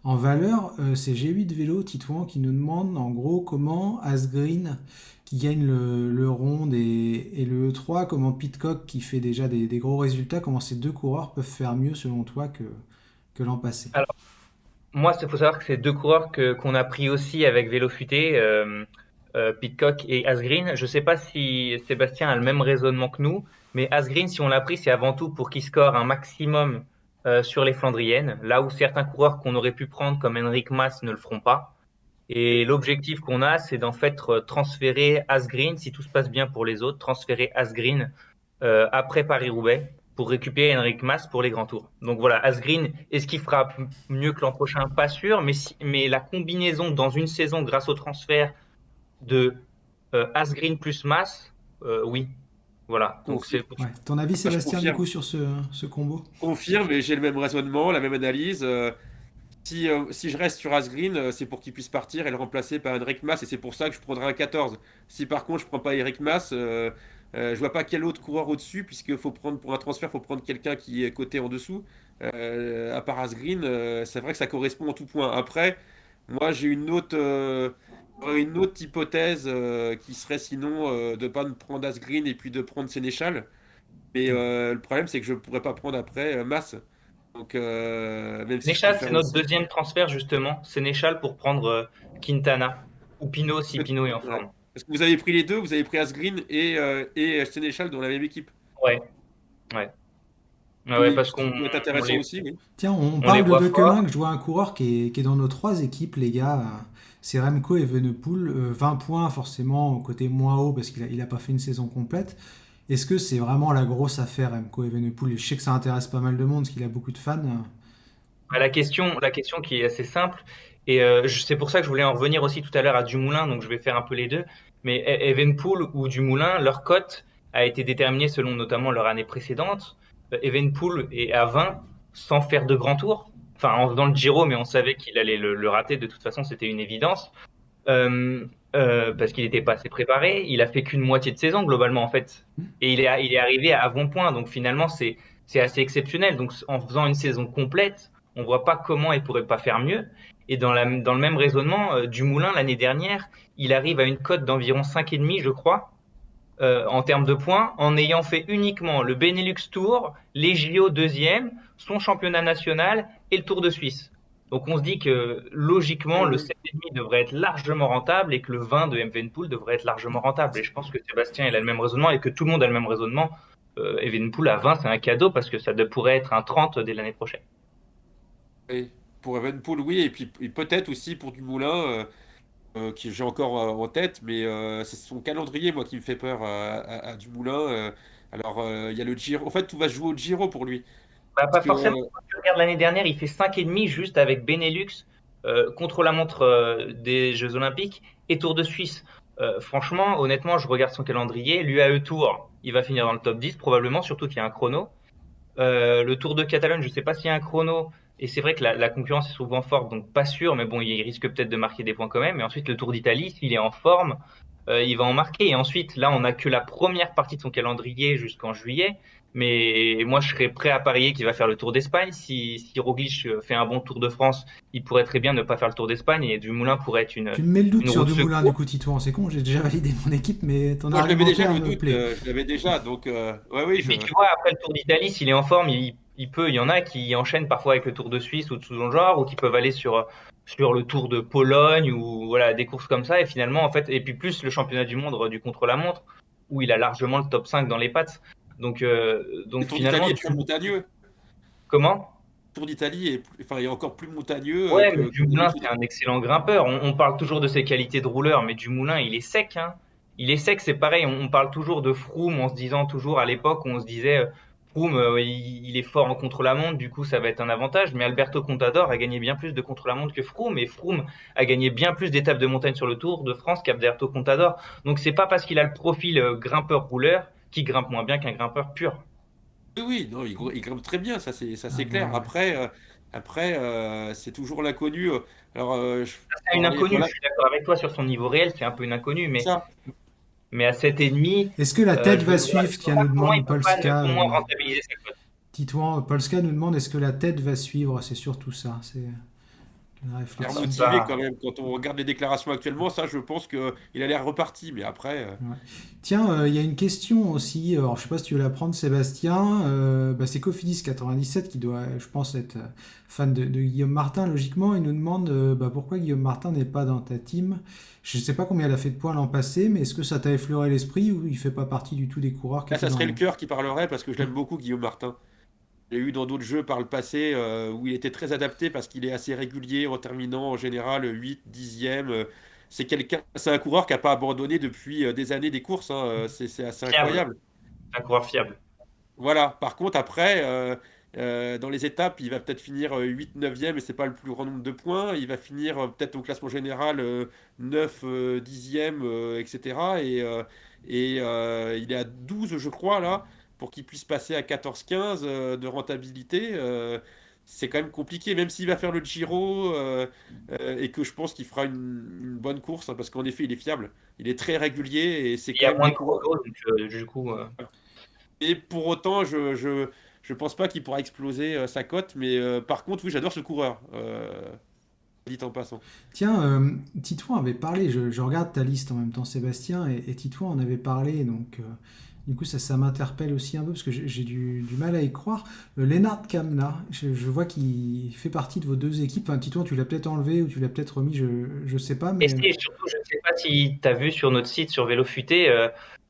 en valeur. C'est G8 Vélo, Titouan, qui nous demande en gros comment Asgreen, qui gagne le Ronde et le E3, comment Pidcock, qui fait déjà des gros résultats, comment ces deux coureurs peuvent faire mieux selon toi que l'an passé. Alors, moi, il faut savoir que c'est deux coureurs qu'on a pris aussi avec Vélo Futé, Pidcock et Asgreen. Je sais pas si Sébastien a le même raisonnement que nous, mais Asgreen, si on l'a pris, c'est avant tout pour qu'il score un maximum sur les Flandriennes, là où certains coureurs qu'on aurait pu prendre comme Enric Mas ne le feront pas. Et l'objectif qu'on a, c'est d'en fait transférer Asgreen, si tout se passe bien pour les autres, transférer Asgreen après Paris-Roubaix pour récupérer Enric Mas pour les grands tours. Donc voilà, Asgreen, est-ce qu'il fera mieux que l'an prochain? Pas sûr, mais la combinaison dans une saison grâce au transfert de Asgreen plus Mas, oui. Voilà, donc c'est Confirme. Ouais. Ton avis, Je Sébastien, du confirme. coup, sur ce combo? Confirme, et j'ai le même raisonnement, la même analyse. Si je reste sur Asgreen, c'est pour qu'il puisse partir et le remplacer par Enric Mas, et c'est pour ça que je prendrai un 14. Si par contre je prends pas Eric Mas, je vois pas quel autre coureur au-dessus, puisque faut prendre pour un transfert, faut prendre quelqu'un qui est coté en dessous. À part Asgreen, c'est vrai que ça correspond en tout point. Après, moi j'ai une autre hypothèse qui serait sinon de pas prendre Asgreen et puis de prendre Sénéchal. Mais le problème c'est que je pourrais pas prendre après Mas. Donc même si je Sénéchal, préfère c'est notre aussi. deuxième transfert justement. Sénéchal pour prendre Quintana ou Pinot si Pinot est en Ouais. forme. Parce que vous avez pris les deux, vous avez pris Asgreen et Sénéchal dans la même équipe. Ouais, ouais. Oui, Ouais, oui, parce ce qui qu'on peut être on intéressant les, aussi, oui. Tiens, on on les parle de voit Dequelin, fort. que je vois un coureur qui est dans nos trois équipes, les gars. C'est Remco Evenepoel, 20 points forcément côté moins haut parce qu'il a pas fait une saison complète. Est-ce que c'est vraiment la grosse affaire Remco Evenepoel? Et je sais que ça intéresse pas mal de monde parce qu'il a beaucoup de fans. La question qui est assez simple, et c'est pour ça que je voulais en revenir aussi tout à l'heure à Dumoulin, donc je vais faire un peu les deux. Mais Evenpool ou Dumoulin, leur cote a été déterminée selon notamment leur année précédente. Evenpool est à 20 sans faire de grand tour. en faisant le Giro, mais on savait qu'il allait le rater. De toute façon, c'était une évidence. Parce qu'il n'était pas assez préparé. Il a fait qu'une moitié de saison globalement en fait, et il est arrivé à bon point. Donc finalement, c'est assez exceptionnel. Donc en faisant une saison complète, on voit pas comment il pourrait pas faire mieux. Et dans le même raisonnement, Dumoulin l'année dernière, il arrive à une cote d'environ 5,5, je crois, en termes de points, en ayant fait uniquement le Benelux Tour, les JO deuxième, son championnat national et le Tour de Suisse. Donc on se dit que logiquement, le 7,5 devrait être largement rentable et que le 20 de Evenepoel devrait être largement rentable. Et je pense que Sébastien il a le même raisonnement et que tout le monde a le même raisonnement. Evenepoel à 20, c'est un cadeau parce que ça pourrait être un 30 dès l'année prochaine. Et pour Evenepoel, oui, et puis peut-être aussi pour Dumoulin, qui j'ai encore en tête, mais c'est son calendrier, moi, qui me fait peur à Dumoulin. Alors, il y a le Giro. En fait, tout va se jouer au Giro pour lui. Bah, pas Parce que, forcément. Quand tu regardes l'année dernière, il fait 5,5 juste avec Benelux, contre-la-montre des Jeux Olympiques et Tour de Suisse. Franchement, honnêtement, je regarde son calendrier. L'UAE Tour, il va finir dans le top 10 probablement, surtout qu'il y a un chrono. Le Tour de Catalogne, je ne sais pas s'il y a un chrono. Et c'est vrai que la concurrence est souvent forte, donc pas sûr, mais bon, il risque peut-être de marquer des points quand même. Et ensuite, le Tour d'Italie, s'il est en forme, il va en marquer. Et ensuite, là, on n'a que la première partie de son calendrier jusqu'en juillet. Mais moi, je serais prêt à parier qu'il va faire le Tour d'Espagne. Si Roglic fait un bon Tour de France, il pourrait très bien ne pas faire le Tour d'Espagne. Et Dumoulin pourrait être Tu me mets le doute une sur roue de Dumoulin, secours. du coup, Titouan. C'est con, j'ai déjà validé mon équipe, mais ton moi, je l'avais déjà argumentaire le me doute, plaît. je l'avais déjà, donc, ouais, oui, Puis tu vois, après le Tour d'Italie, s'il est en forme, il y en a qui enchaînent parfois avec le Tour de Suisse ou de ce genre, ou qui peuvent aller sur le Tour de Pologne ou voilà, des courses comme ça. Et finalement, en fait, et puis plus le championnat du monde du contre-la-montre, où il a largement le top 5 dans les pattes. Donc, le donc Tour finalement, d'Italie est très montagneux. comment? Le Tour d'Italie est encore plus montagneux Ouais, mais que les Dumoulin, autres. c'est un excellent grimpeur. On parle toujours de ses qualités de rouleur, mais Dumoulin, il est sec, hein. Il est sec, c'est pareil. On parle toujours de Froome en se disant toujours à l'époque, on se disait Froome, il est fort en contre-la-montre, du coup, ça va être un avantage. Mais Alberto Contador a gagné bien plus de contre-la-montre que Froome, et Froome a gagné bien plus d'étapes de montagne sur le Tour de France qu'Alberto Contador. Donc, c'est pas parce qu'il a le profil grimpeur-rouleur qu'il grimpe moins bien qu'un grimpeur pur. Oui, oui, non, il grimpe très bien, ça Ah c'est bah clair. ouais. Après, c'est toujours l'inconnu. Alors, je C'est une parlais, inconnue, voilà, je suis d'accord avec toi sur son niveau réel, c'est un peu une inconnue, ça. mais à 7,5, Est-ce que la tête je va ne vois suivre? Tiens, pas nous comment il demande peut pas Polska. au moins rentabiliser sa cote. Titouan, Polska nous demande est-ce que la tête va suivre? C'est surtout ça. C'est la L'air réflexion. motivé quand même. Quand on regarde les déclarations actuellement, ça, je pense qu'il a l'air reparti. Mais après, Ouais. Tiens, il y a une question aussi. Alors, je sais pas si tu veux la prendre, Sébastien. C'est Cofidis97 qui doit, je pense, être fan de Guillaume Martin. Logiquement, il nous demande pourquoi Guillaume Martin n'est pas dans ta team. Je sais pas combien il a fait de points l'an passé, mais est-ce que ça t'a effleuré l'esprit ou il fait pas partie du tout des coureurs qui là, étaient ça dans... serait le cœur qui parlerait parce que je l'aime beaucoup, Guillaume Martin. Il y a eu dans d'autres jeux par le passé où il était très adapté parce qu'il est assez régulier en terminant en général 8, 10e. C'est un coureur qui n'a pas abandonné depuis des années des courses, hein. C'est assez Fiable, incroyable. un coureur fiable. Voilà. Par contre, après, dans les étapes, il va peut-être finir 8, 9e et c'est pas le plus grand nombre de points. Il va finir peut-être au classement général 9, 10e, etc. Il est à 12, je crois, là, pour qu'il puisse passer à 14-15 de rentabilité. C'est quand même compliqué, même s'il va faire le Giro et que je pense qu'il fera une bonne course, hein, parce qu'en effet, il est fiable. Il est très régulier et c'est Il y quand a même moins des de coureurs. chrono, donc du coup, Et pour autant, je pense pas qu'il pourra exploser sa cote, mais par contre, oui, j'adore ce coureur. Dit en passant. Tiens, Titouan avait parlé, je regarde ta liste en même temps, Sébastien, et Titouan en avait parlé, donc du coup ça m'interpelle aussi un peu, parce que j'ai du mal à y croire. Lennart Kamna, je vois qu'il fait partie de vos deux équipes. Enfin, Titouan, tu l'as peut-être enlevé ou tu l'as peut-être remis, je sais pas, et mais surtout, je ne sais pas si tu as vu sur notre site, sur Vélo Futé,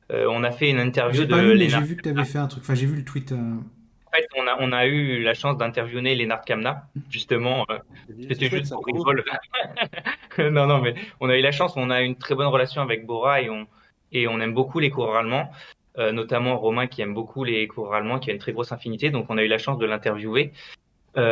on a fait une interview j'ai de pas lu, mais j'ai Lennart. vu que tu avais fait un truc. Enfin, j'ai vu le tweet. En fait, on a eu la chance d'interviewer Lennart Kamna, justement. C'est C'était chouette juste ça, pour bravo. rigoler. Non, non, mais on a eu la chance, on a une très bonne relation avec Bora et on aime beaucoup les coureurs allemands, notamment Romain qui aime beaucoup les coureurs allemands, qui a une très grosse affinité, donc on a eu la chance de l'interviewer. Donc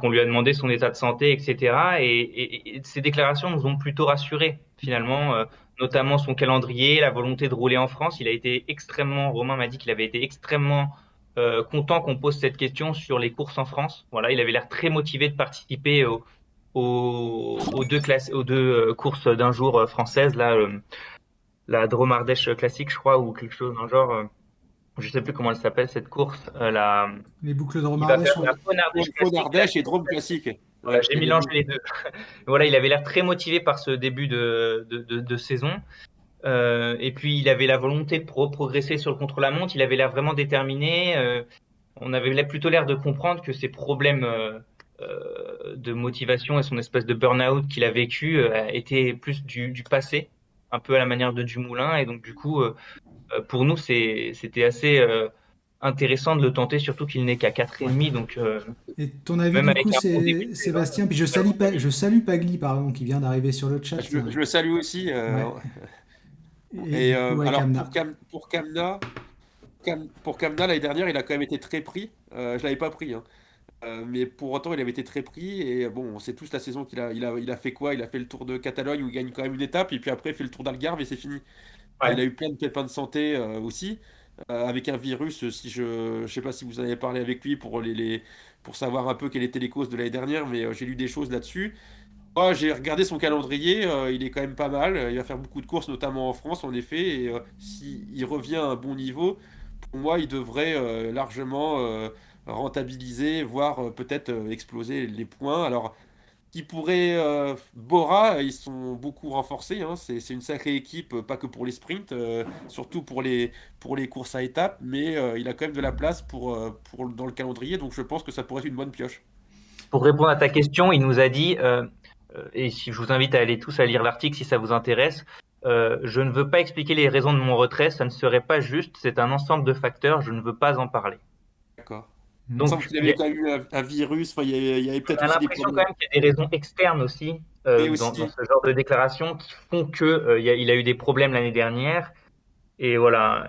on lui a demandé son état de santé, etc. Et ses déclarations nous ont plutôt rassurés, finalement, notamment son calendrier, la volonté de rouler en France. Romain m'a dit qu'il avait été extrêmement content qu'on pose cette question sur les courses en France. Voilà, il avait l'air très motivé de participer aux deux courses d'un jour françaises, là, la Drôme Ardèche classique, je crois, ou quelque chose dans le genre. Je sais plus comment elle s'appelle cette course. Les boucles de Il va faire Romardèche, la Faune Ardèche Faune classique. Ardèche et Drôme classique. Voilà, Ouais, j'ai et les mélangé deux. les deux. Voilà, il avait l'air très motivé par ce début de saison. Et puis il avait la volonté de progresser sur le contre-la-montre. Il avait l'air vraiment déterminé. On avait plutôt l'air de comprendre que ses problèmes de motivation et son espèce de burn-out qu'il a vécu étaient plus du passé, un peu à la manière de Dumoulin. Et donc du coup, pour nous, c'était assez intéressant de le tenter, surtout qu'il n'est qu'à 4,5. Donc et ton avis même du avec coup, un bon début de c'est saison, Sébastien, puis je salue Pagli, pardon, qui vient d'arriver sur le chat. Je le salue aussi. Ouais. Et Et du coup, ouais, alors Kamna. pour Kamna, l'année dernière, il a quand même été très pris. Je l'avais pas pris, hein. Mais pour autant, il avait été très pris. Et bon, on sait tous la saison il a fait quoi? Il a fait le Tour de Catalogne où il gagne quand même une étape. Et puis après, il fait le Tour d'Algarve et c'est fini. Il ouais. a eu plein de pépins de santé aussi. Avec un virus, si je sais pas si vous en avez parlé avec lui pour savoir un peu quelles étaient les causes de l'année dernière, mais j'ai lu des choses là-dessus. Moi, j'ai regardé son calendrier, il est quand même pas mal. Il va faire beaucoup de courses, notamment en France, en effet. Et s'il revient à un bon niveau, pour moi, il devrait largement rentabiliser, voire peut-être exploser les points. Alors, qui pourrait. Bora, ils sont beaucoup renforcés, hein. C'est une sacrée équipe, pas que pour les sprints, surtout pour les courses à étapes. Mais il a quand même de la place dans le calendrier. Donc, je pense que ça pourrait être une bonne pioche. Pour répondre à ta question, il nous a dit, et si je vous invite à aller tous à lire l'article si ça vous intéresse, je ne veux pas expliquer les raisons de mon retrait, ça ne serait pas juste, c'est un ensemble de facteurs, je ne veux pas en parler. D'accord. Il me semble Donc, qu'il avait quand même eu un virus. Enfin, il y avait on peut-être a aussi des l'impression quand problèmes. même qu'il y a des raisons externes aussi Et dans aussi. ce genre de déclaration qui font que il a eu des problèmes l'année dernière et voilà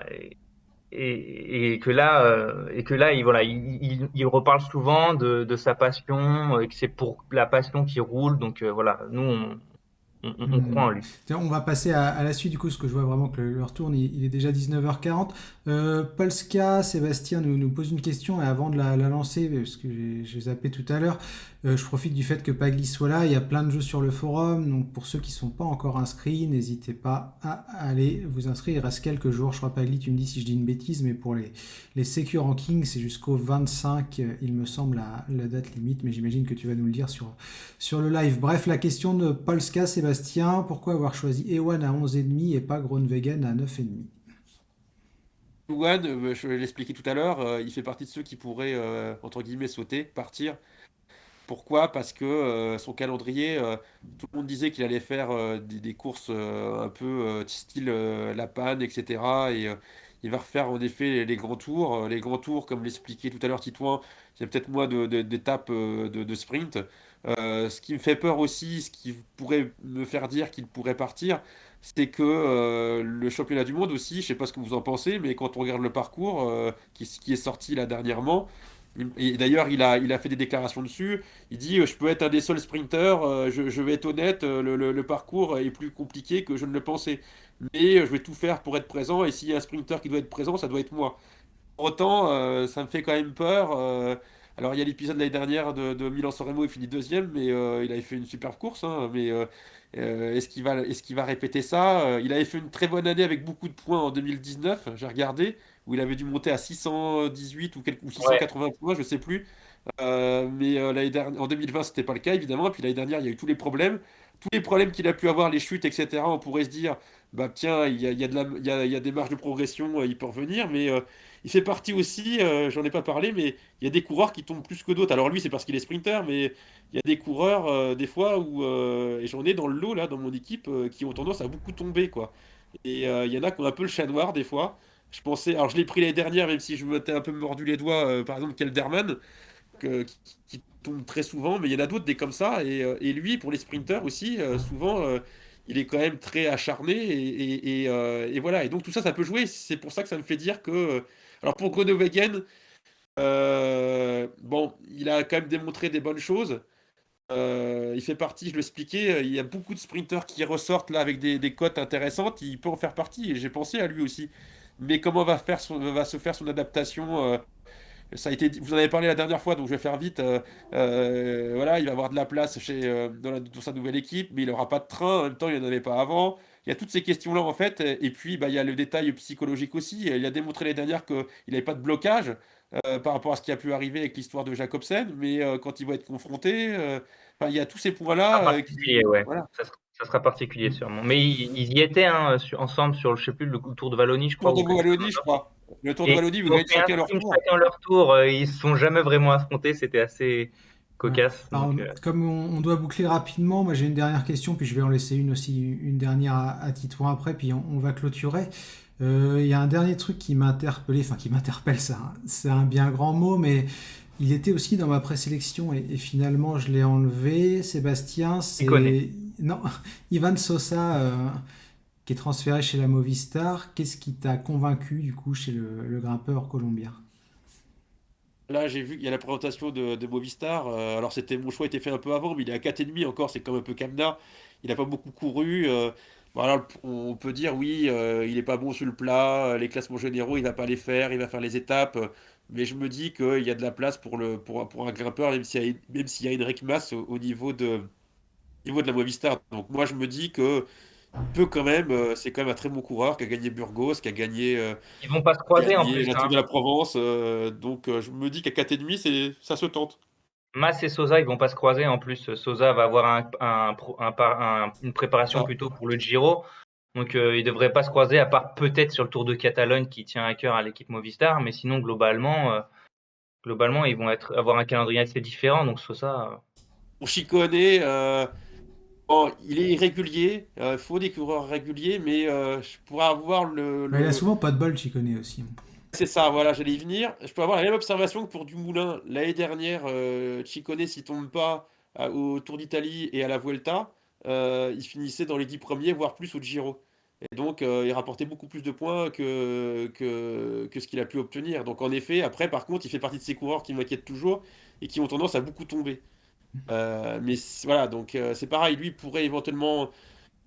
et que là il reparle souvent de sa passion et que c'est pour la passion qui roule donc voilà nous on croit en lui. Tiens, on va passer à la suite du coup, parce que je vois vraiment que l'heure tourne, il est déjà 19h40. Polska, Sébastien nous pose une question, et avant de la lancer, parce que j'ai zappé tout à l'heure, je profite du fait que Pagli soit là, il y a plein de jeux sur le forum, donc pour ceux qui ne sont pas encore inscrits, n'hésitez pas à aller vous inscrire, il reste quelques jours, je crois Pagli, tu me dis si je dis une bêtise, mais pour les Secure Rankings, c'est jusqu'au 25, il me semble, la date limite, mais j'imagine que tu vas nous le dire sur le live. Bref, la question de Polska, Sébastien, pourquoi avoir choisi Ewan à 11,5 et pas Groenewegen à 9,5? Luan, je vais l'expliquer tout à l'heure, il fait partie de ceux qui pourraient, entre guillemets, sauter, partir. Pourquoi? Parce que son calendrier, tout le monde disait qu'il allait faire des courses un peu style La Panne, etc. Et il va refaire en effet les grands tours. Les grands tours, comme l'expliquait tout à l'heure Titouan, il y a peut-être moins d'étapes de sprint. Ce qui me fait peur aussi, ce qui pourrait me faire dire qu'il pourrait partir, c'est que le championnat du monde aussi, je sais pas ce que vous en pensez, mais quand on regarde le parcours qui est sorti là dernièrement, et d'ailleurs il a fait des déclarations dessus, il dit je peux être un des seuls sprinteurs, je vais être honnête, le parcours est plus compliqué que je ne le pensais, mais je vais tout faire pour être présent, et s'il y a un sprinter qui doit être présent, ça doit être moi. Pour autant, ça me fait quand même peur. Alors, il y a l'épisode de l'année dernière de Milan-San Remo, il finit deuxième, mais il avait fait une superbe course, hein. Mais est-ce qu'il va répéter ça? Il avait fait une très bonne année avec beaucoup de points en 2019, j'ai regardé, où il avait dû monter à 618 ou Ouais. 680 points, je sais plus. Mais l'année dernière, en 2020, c'était pas le cas, évidemment. Et puis l'année dernière, il y a eu tous les problèmes. Tous les problèmes qu'il a pu avoir, les chutes, etc. On pourrait se dire, bah tiens, il y a des marges de progression, il peut revenir. Mais il fait partie aussi, j'en ai pas parlé, mais il y a des coureurs qui tombent plus que d'autres. Alors lui, c'est parce qu'il est sprinter, mais il y a des coureurs, des fois, et j'en ai dans le lot, là, dans mon équipe, qui ont tendance à beaucoup tomber, quoi. Et il y en a qui ont un peu le chat noir, des fois. Je pensais, alors je l'ai pris l'année dernière, même si je m'étais un peu mordu les doigts, par exemple, Kelderman qui tombe très souvent, mais il y en a d'autres des comme ça. Et lui, pour les sprinters aussi, souvent, il est quand même très acharné. Et voilà. Et donc tout ça, ça peut jouer. C'est pour ça que ça me fait dire que. Alors pour Groenewegen, bon, il a quand même démontré des bonnes choses. Il fait partie, je l'expliquais, il y a beaucoup de sprinters qui ressortent là avec des cotes intéressantes. Il peut en faire partie. Et j'ai pensé à lui aussi. Mais comment va se faire son adaptation Ça a été, vous en avez parlé la dernière fois, donc je vais faire vite. Voilà, il va avoir de la place dans sa nouvelle équipe, mais il n'aura pas de train. En même temps, il n'y en avait pas avant. Il y a toutes ces questions-là en fait, et puis bah, il y a le détail psychologique aussi. Il a démontré l'année dernière qu'il n'avait pas de blocage par rapport à ce qui a pu arriver avec l'histoire de Jacobsen, mais quand il va être confronté, enfin, il y a tous ces Ah, points-là particulier, ouais. voilà. Ça sera particulier sûrement. Mais ils y étaient hein, ensemble sur, je sais plus, le Tour de Wallonie, je crois. Tour de Ou quelque chose Wallonie, comme je ça. crois. Le Tour de Et Wallonie, vous ils ont gagnez fait un chacun leur sprint tour. chacun leur tour. Ils se sont jamais vraiment affrontés. C'était assez Ouais. cocasse. Alors, Donc, comme on doit boucler rapidement, moi j'ai une dernière question, puis je vais en laisser une dernière à Titouan après, puis on va clôturer. Il y a un dernier truc qui m'a interpellé, enfin qui m'interpelle, c'est un bien grand mot, mais il était aussi dans ma présélection et finalement je l'ai enlevé. Sébastien, c'est connaît. non, Ivan Sosa qui est transféré chez la Movistar. Qu'est-ce qui t'a convaincu du coup chez le grimpeur colombien? Là, j'ai vu qu'il y a la présentation de Movistar. Alors, mon choix était fait un peu avant, mais il est à 4,5 encore. C'est comme un peu Kamna. Il n'a pas beaucoup couru. Voilà, on peut dire, oui, il n'est pas bon sur le plat. Les classements généraux, il va pas les faire. Il va faire les étapes. Mais je me dis qu'il y a de la place pour un grimpeur, même s'il y a une Mas au niveau de la Movistar. Donc, moi, je me dis que peut quand même, c'est quand même un très bon coureur qui a gagné Burgos, qui a Ils vont pas se croiser en gagné plus. la Hein. Tour de la Provence. Donc, je me dis qu'à 4,5, ça se tente. Mas et Sosa, ils vont pas se croiser. En plus, Sosa va avoir une préparation Ça. plutôt pour le Giro. Donc, ils devraient pas se croiser, à part peut-être sur le Tour de Catalogne qui tient à cœur à l'équipe Movistar. Mais sinon, globalement, ils vont avoir un calendrier assez différent. Donc, Sosa, Pour Chicone, bon, il est irrégulier. Il faut des coureurs réguliers, mais je pourrais avoir Bah, il a souvent pas de bol, tu connais aussi. C'est ça, voilà, j'allais y venir. Je peux avoir la même observation que pour Dumoulin. L'année dernière, Ciccone, s'il tombe pas au Tour d'Italie et à la Vuelta, il finissait dans les 10 premiers, voire plus au Giro. Et donc, il rapportait beaucoup plus de points que ce qu'il a pu obtenir. Donc, en effet, après, par contre, il fait partie de ces coureurs qui m'inquiètent toujours et qui ont tendance à beaucoup tomber. Mais voilà, donc c'est pareil, lui pourrait éventuellement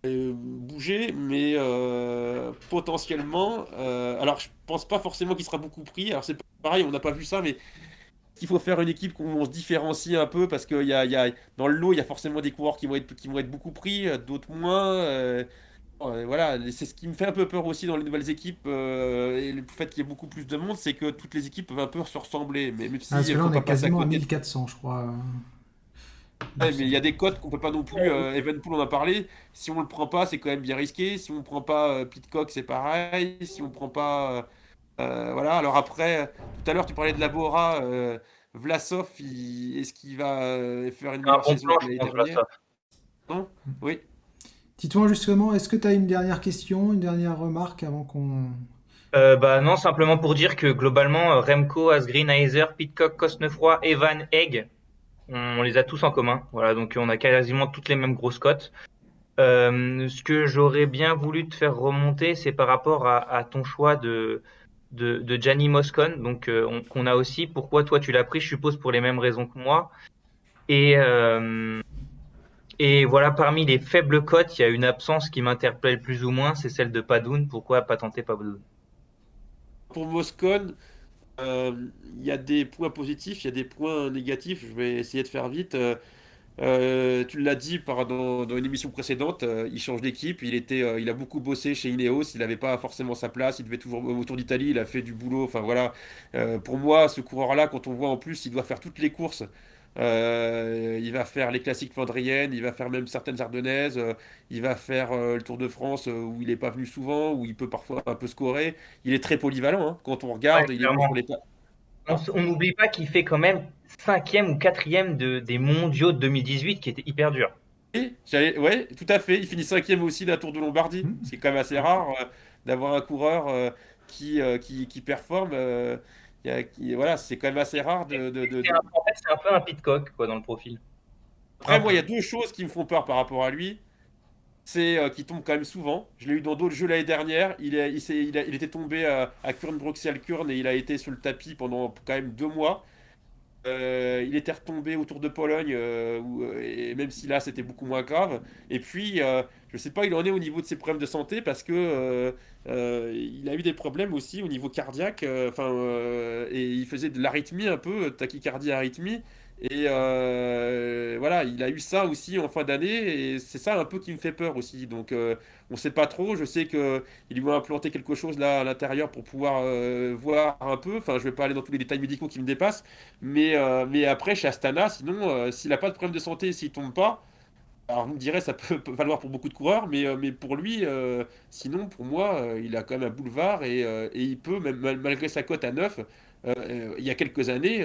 bouger, mais potentiellement. Alors, je pense pas forcément qu'il sera beaucoup pris. Alors, c'est pareil, on n'a pas vu ça, mais il faut faire une équipe où on se différencie un peu parce que dans le lot, il y a forcément des coureurs qui vont être beaucoup pris, d'autres moins. Voilà, c'est ce qui me fait un peu peur aussi dans les nouvelles équipes et le fait qu'il y ait beaucoup plus de monde, c'est que toutes les équipes peuvent un peu se ressembler. Mais même Ah, parce si que là faut on pas est passer à quasiment à côté. 1400, je crois. Il me Ouais, mais il y semble. a des cotes qu'on peut pas non plus. Evenpool, on en a parlé. Si on le prend pas, c'est quand même bien risqué. Si on prend pas Pidcock, c'est pareil. Si on prend pas, voilà. Alors après, tout à l'heure, tu parlais de Labora. Vlasov, est-ce qu'il va faire une c'est un meilleure bon saison plan, que je l'année pense, dernière? Vlasov. Non? Oui. Titouan, justement, est-ce que tu as une dernière question, une dernière remarque avant qu'on... Bah non, simplement pour dire que globalement, Remco, Asgreen, Heiser, Pidcock, Cosnefroy, Evan, Egg, on les a tous en commun. Voilà, donc on a quasiment toutes les mêmes grosses cotes. Ce que j'aurais bien voulu te faire remonter, c'est par rapport à ton choix de Gianni Moscon, donc qu'on a aussi. Pourquoi toi tu l'as pris? Je suppose pour les mêmes raisons que moi. Et, euh, et voilà, parmi les faibles cotes, il y a une absence qui m'interpelle plus ou moins, c'est celle de Padoun. Pourquoi pas tenter Padoun? Pour Moscone, il y a des points positifs, il y a des points négatifs. Je vais essayer de faire vite. Tu l'as dit dans une émission précédente, il change d'équipe, il a beaucoup bossé chez Ineos, il n'avait pas forcément sa place, il devait toujours au Tour d'Italie, il a fait du boulot, enfin voilà. Pour moi, ce coureur-là, quand on voit en plus, il doit faire toutes les courses. Il va faire les classiques flandriennes, il va faire même certaines ardennaises, il va faire le Tour de France où il n'est pas venu souvent, où il peut parfois un peu scorer. Il est très polyvalent, hein. Quand on Ouais, regarde, il est bon sur clairement. les pas. On n'oublie pas qu'il fait quand même cinquième ou quatrième des mondiaux de 2018 qui étaient hyper durs. Ouais, tout à fait. Il finit cinquième aussi de la Tour de Lombardie. Hmm. C'est quand même assez rare d'avoir un coureur qui performe. Voilà, c'est quand même assez rare En fait, c'est un peu un Pitcock quoi, dans le profil. Après, Un moi, il y peu. a deux choses qui me font peur par rapport à lui. C'est qu'il tombe quand même souvent. Je l'ai eu dans d'autres jeux l'année dernière. Il était tombé à Kurn Bruxelles Kurn et il a été sur le tapis pendant quand même 2 mois. Il était retombé au Tour de Pologne, et même si là c'était beaucoup moins grave. Et puis, je sais pas, il en est au niveau de ses problèmes de santé parce que il a eu des problèmes aussi au niveau cardiaque. Et il faisait de l'arythmie un peu, tachycardie, arythmie. Et voilà, il a eu ça aussi en fin d'année, et c'est ça un peu qui me fait peur aussi. Donc, on sait pas trop. Je sais que ils lui ont implanté quelque chose là à l'intérieur pour pouvoir voir un peu. Enfin, je vais pas aller dans tous les détails médicaux qui me dépassent. Mais après, chez Astana, sinon, s'il n'a pas de problème de santé, s'il tombe pas, alors vous me direz, ça peut valoir pour beaucoup de coureurs, mais pour lui, sinon, pour moi, il a quand même un boulevard et il peut, même malgré sa cote à 9, il y a quelques années,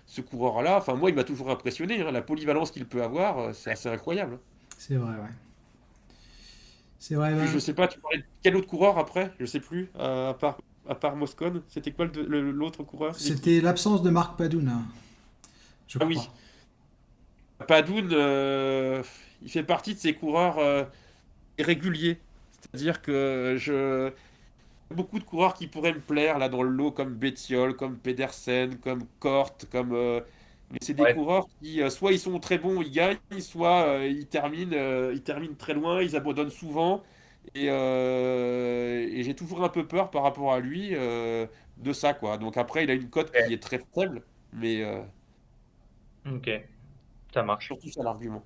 ce coureur-là, enfin, moi, il m'a toujours impressionné, hein, la polyvalence qu'il peut avoir, c'est assez incroyable, hein. C'est vrai, ouais. C'est vrai, Puis, ouais. je sais pas, tu parlais de quel autre coureur après? Je sais plus, à part Moscone, c'était quoi l'autre coureur d'équipe? C'était l'absence de Marc Padoun, hein, je Ah crois. oui, Padoun, il fait partie de ces coureurs réguliers. C'est-à-dire que beaucoup de coureurs qui pourraient me plaire là dans le lot, comme Bettiol, comme Pedersen, comme Kort, mais c'est des Ouais. coureurs qui soit ils sont très bons, ils gagnent, soit ils terminent très loin, ils abandonnent souvent. Et j'ai toujours un peu peur par rapport à lui de ça, quoi. Donc après, il a une cote qui Ok. est très faible, mais Ok, ça marche. surtout ça l'argument.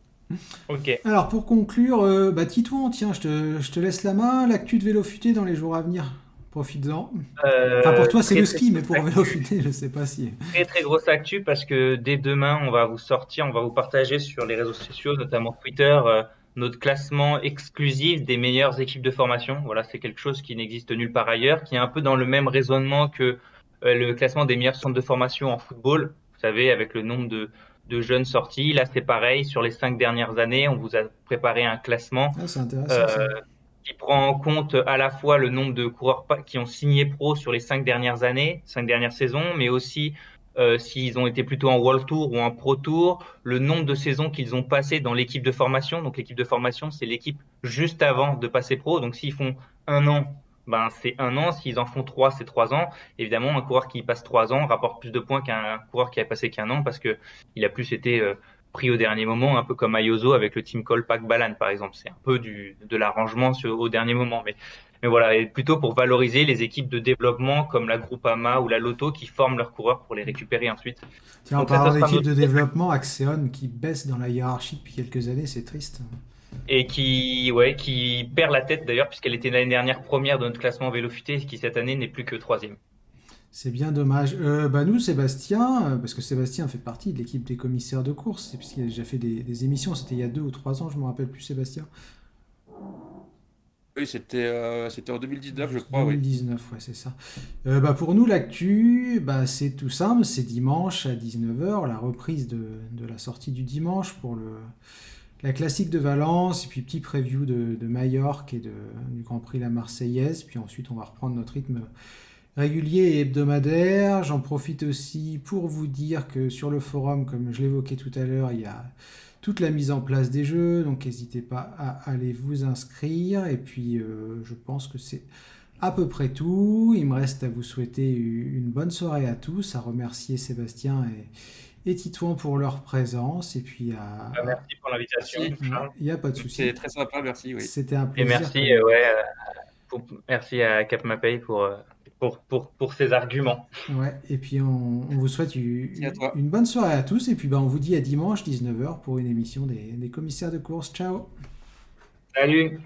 Ok. Alors pour conclure, Titouan, tiens, je te laisse la main. L'actu de Vélo Futé dans les jours à venir. Profites-en. Enfin pour toi c'est Très le très ski, mais grosse pour Vélo actu, Futé, je sais pas si. très très grosse actu parce que dès demain on va vous partager sur les réseaux sociaux, notamment Twitter, notre classement exclusif des meilleures équipes de formation. Voilà, c'est quelque chose qui n'existe nulle part ailleurs, qui est un peu dans le même raisonnement que le classement des meilleurs centres de formation en football. Vous savez, avec le nombre de jeunes sortis, là c'est pareil. Sur les 5 dernières années, on vous a préparé un classement Ah, c'est intéressant euh, ça. qui prend en compte à la fois le nombre de coureurs qui ont signé pro sur les 5 dernières années, 5 dernières saisons, mais aussi s'ils ont été plutôt en World Tour ou en Pro Tour, le nombre de saisons qu'ils ont passé dans l'équipe de formation. Donc l'équipe de formation, c'est l'équipe juste avant de passer pro. Donc s'ils font 1 an, ben c'est 1 an. S'ils en font 3, c'est 3 ans. Évidemment, un coureur qui passe 3 ans rapporte plus de points qu'un coureur qui a passé qu'1 an parce que il a plus été pris au dernier moment, un peu comme Ayuso avec le Team Colpack Balan, par exemple. C'est un peu de l'arrangement au dernier moment. Mais voilà, et plutôt pour valoriser les équipes de développement comme la Groupama ou la Lotto qui forment leurs coureurs pour les récupérer ensuite. Tiens, en Donc ça parlant sera d'équipe notre de développement, Axeon qui baisse dans la hiérarchie depuis quelques années, c'est triste. et qui perd la tête d'ailleurs puisqu'elle était l'année dernière première de notre classement vélo futé et qui cette année n'est plus que troisième. C'est bien dommage. Nous, Sébastien, parce que Sébastien fait partie de l'équipe des commissaires de course, puisqu'il a déjà fait des émissions, c'était il y a 2 ou 3 ans, je me rappelle plus, Sébastien. Oui, c'était en 2019, je crois, oui. 2019, ouais, c'est ça. Pour nous, l'actu, c'est tout simple, c'est dimanche à 19h, la reprise de la sortie du dimanche pour la classique de Valence, et puis petit preview de Majorque et du Grand Prix La Marseillaise, puis ensuite on va reprendre notre rythme régulier et hebdomadaire. J'en profite aussi pour vous dire que sur le forum, comme je l'évoquais tout à l'heure, il y a toute la mise en place des jeux, donc n'hésitez pas à aller vous inscrire. Et puis je pense que c'est à peu près tout. Il me reste à vous souhaiter une bonne soirée à tous, à remercier Sébastien et Titouan pour leur présence. Et puis Merci pour l'invitation, Merci. Charles. il n'y a pas de souci. C'est très sympa, merci, oui. C'était un Et plaisir. merci, merci à Capmapay pour ces arguments. Ouais, et puis on vous souhaite Merci à toi. une bonne soirée à tous. Et puis on vous dit à dimanche 19h pour une émission des commissaires de course. Ciao! Salut!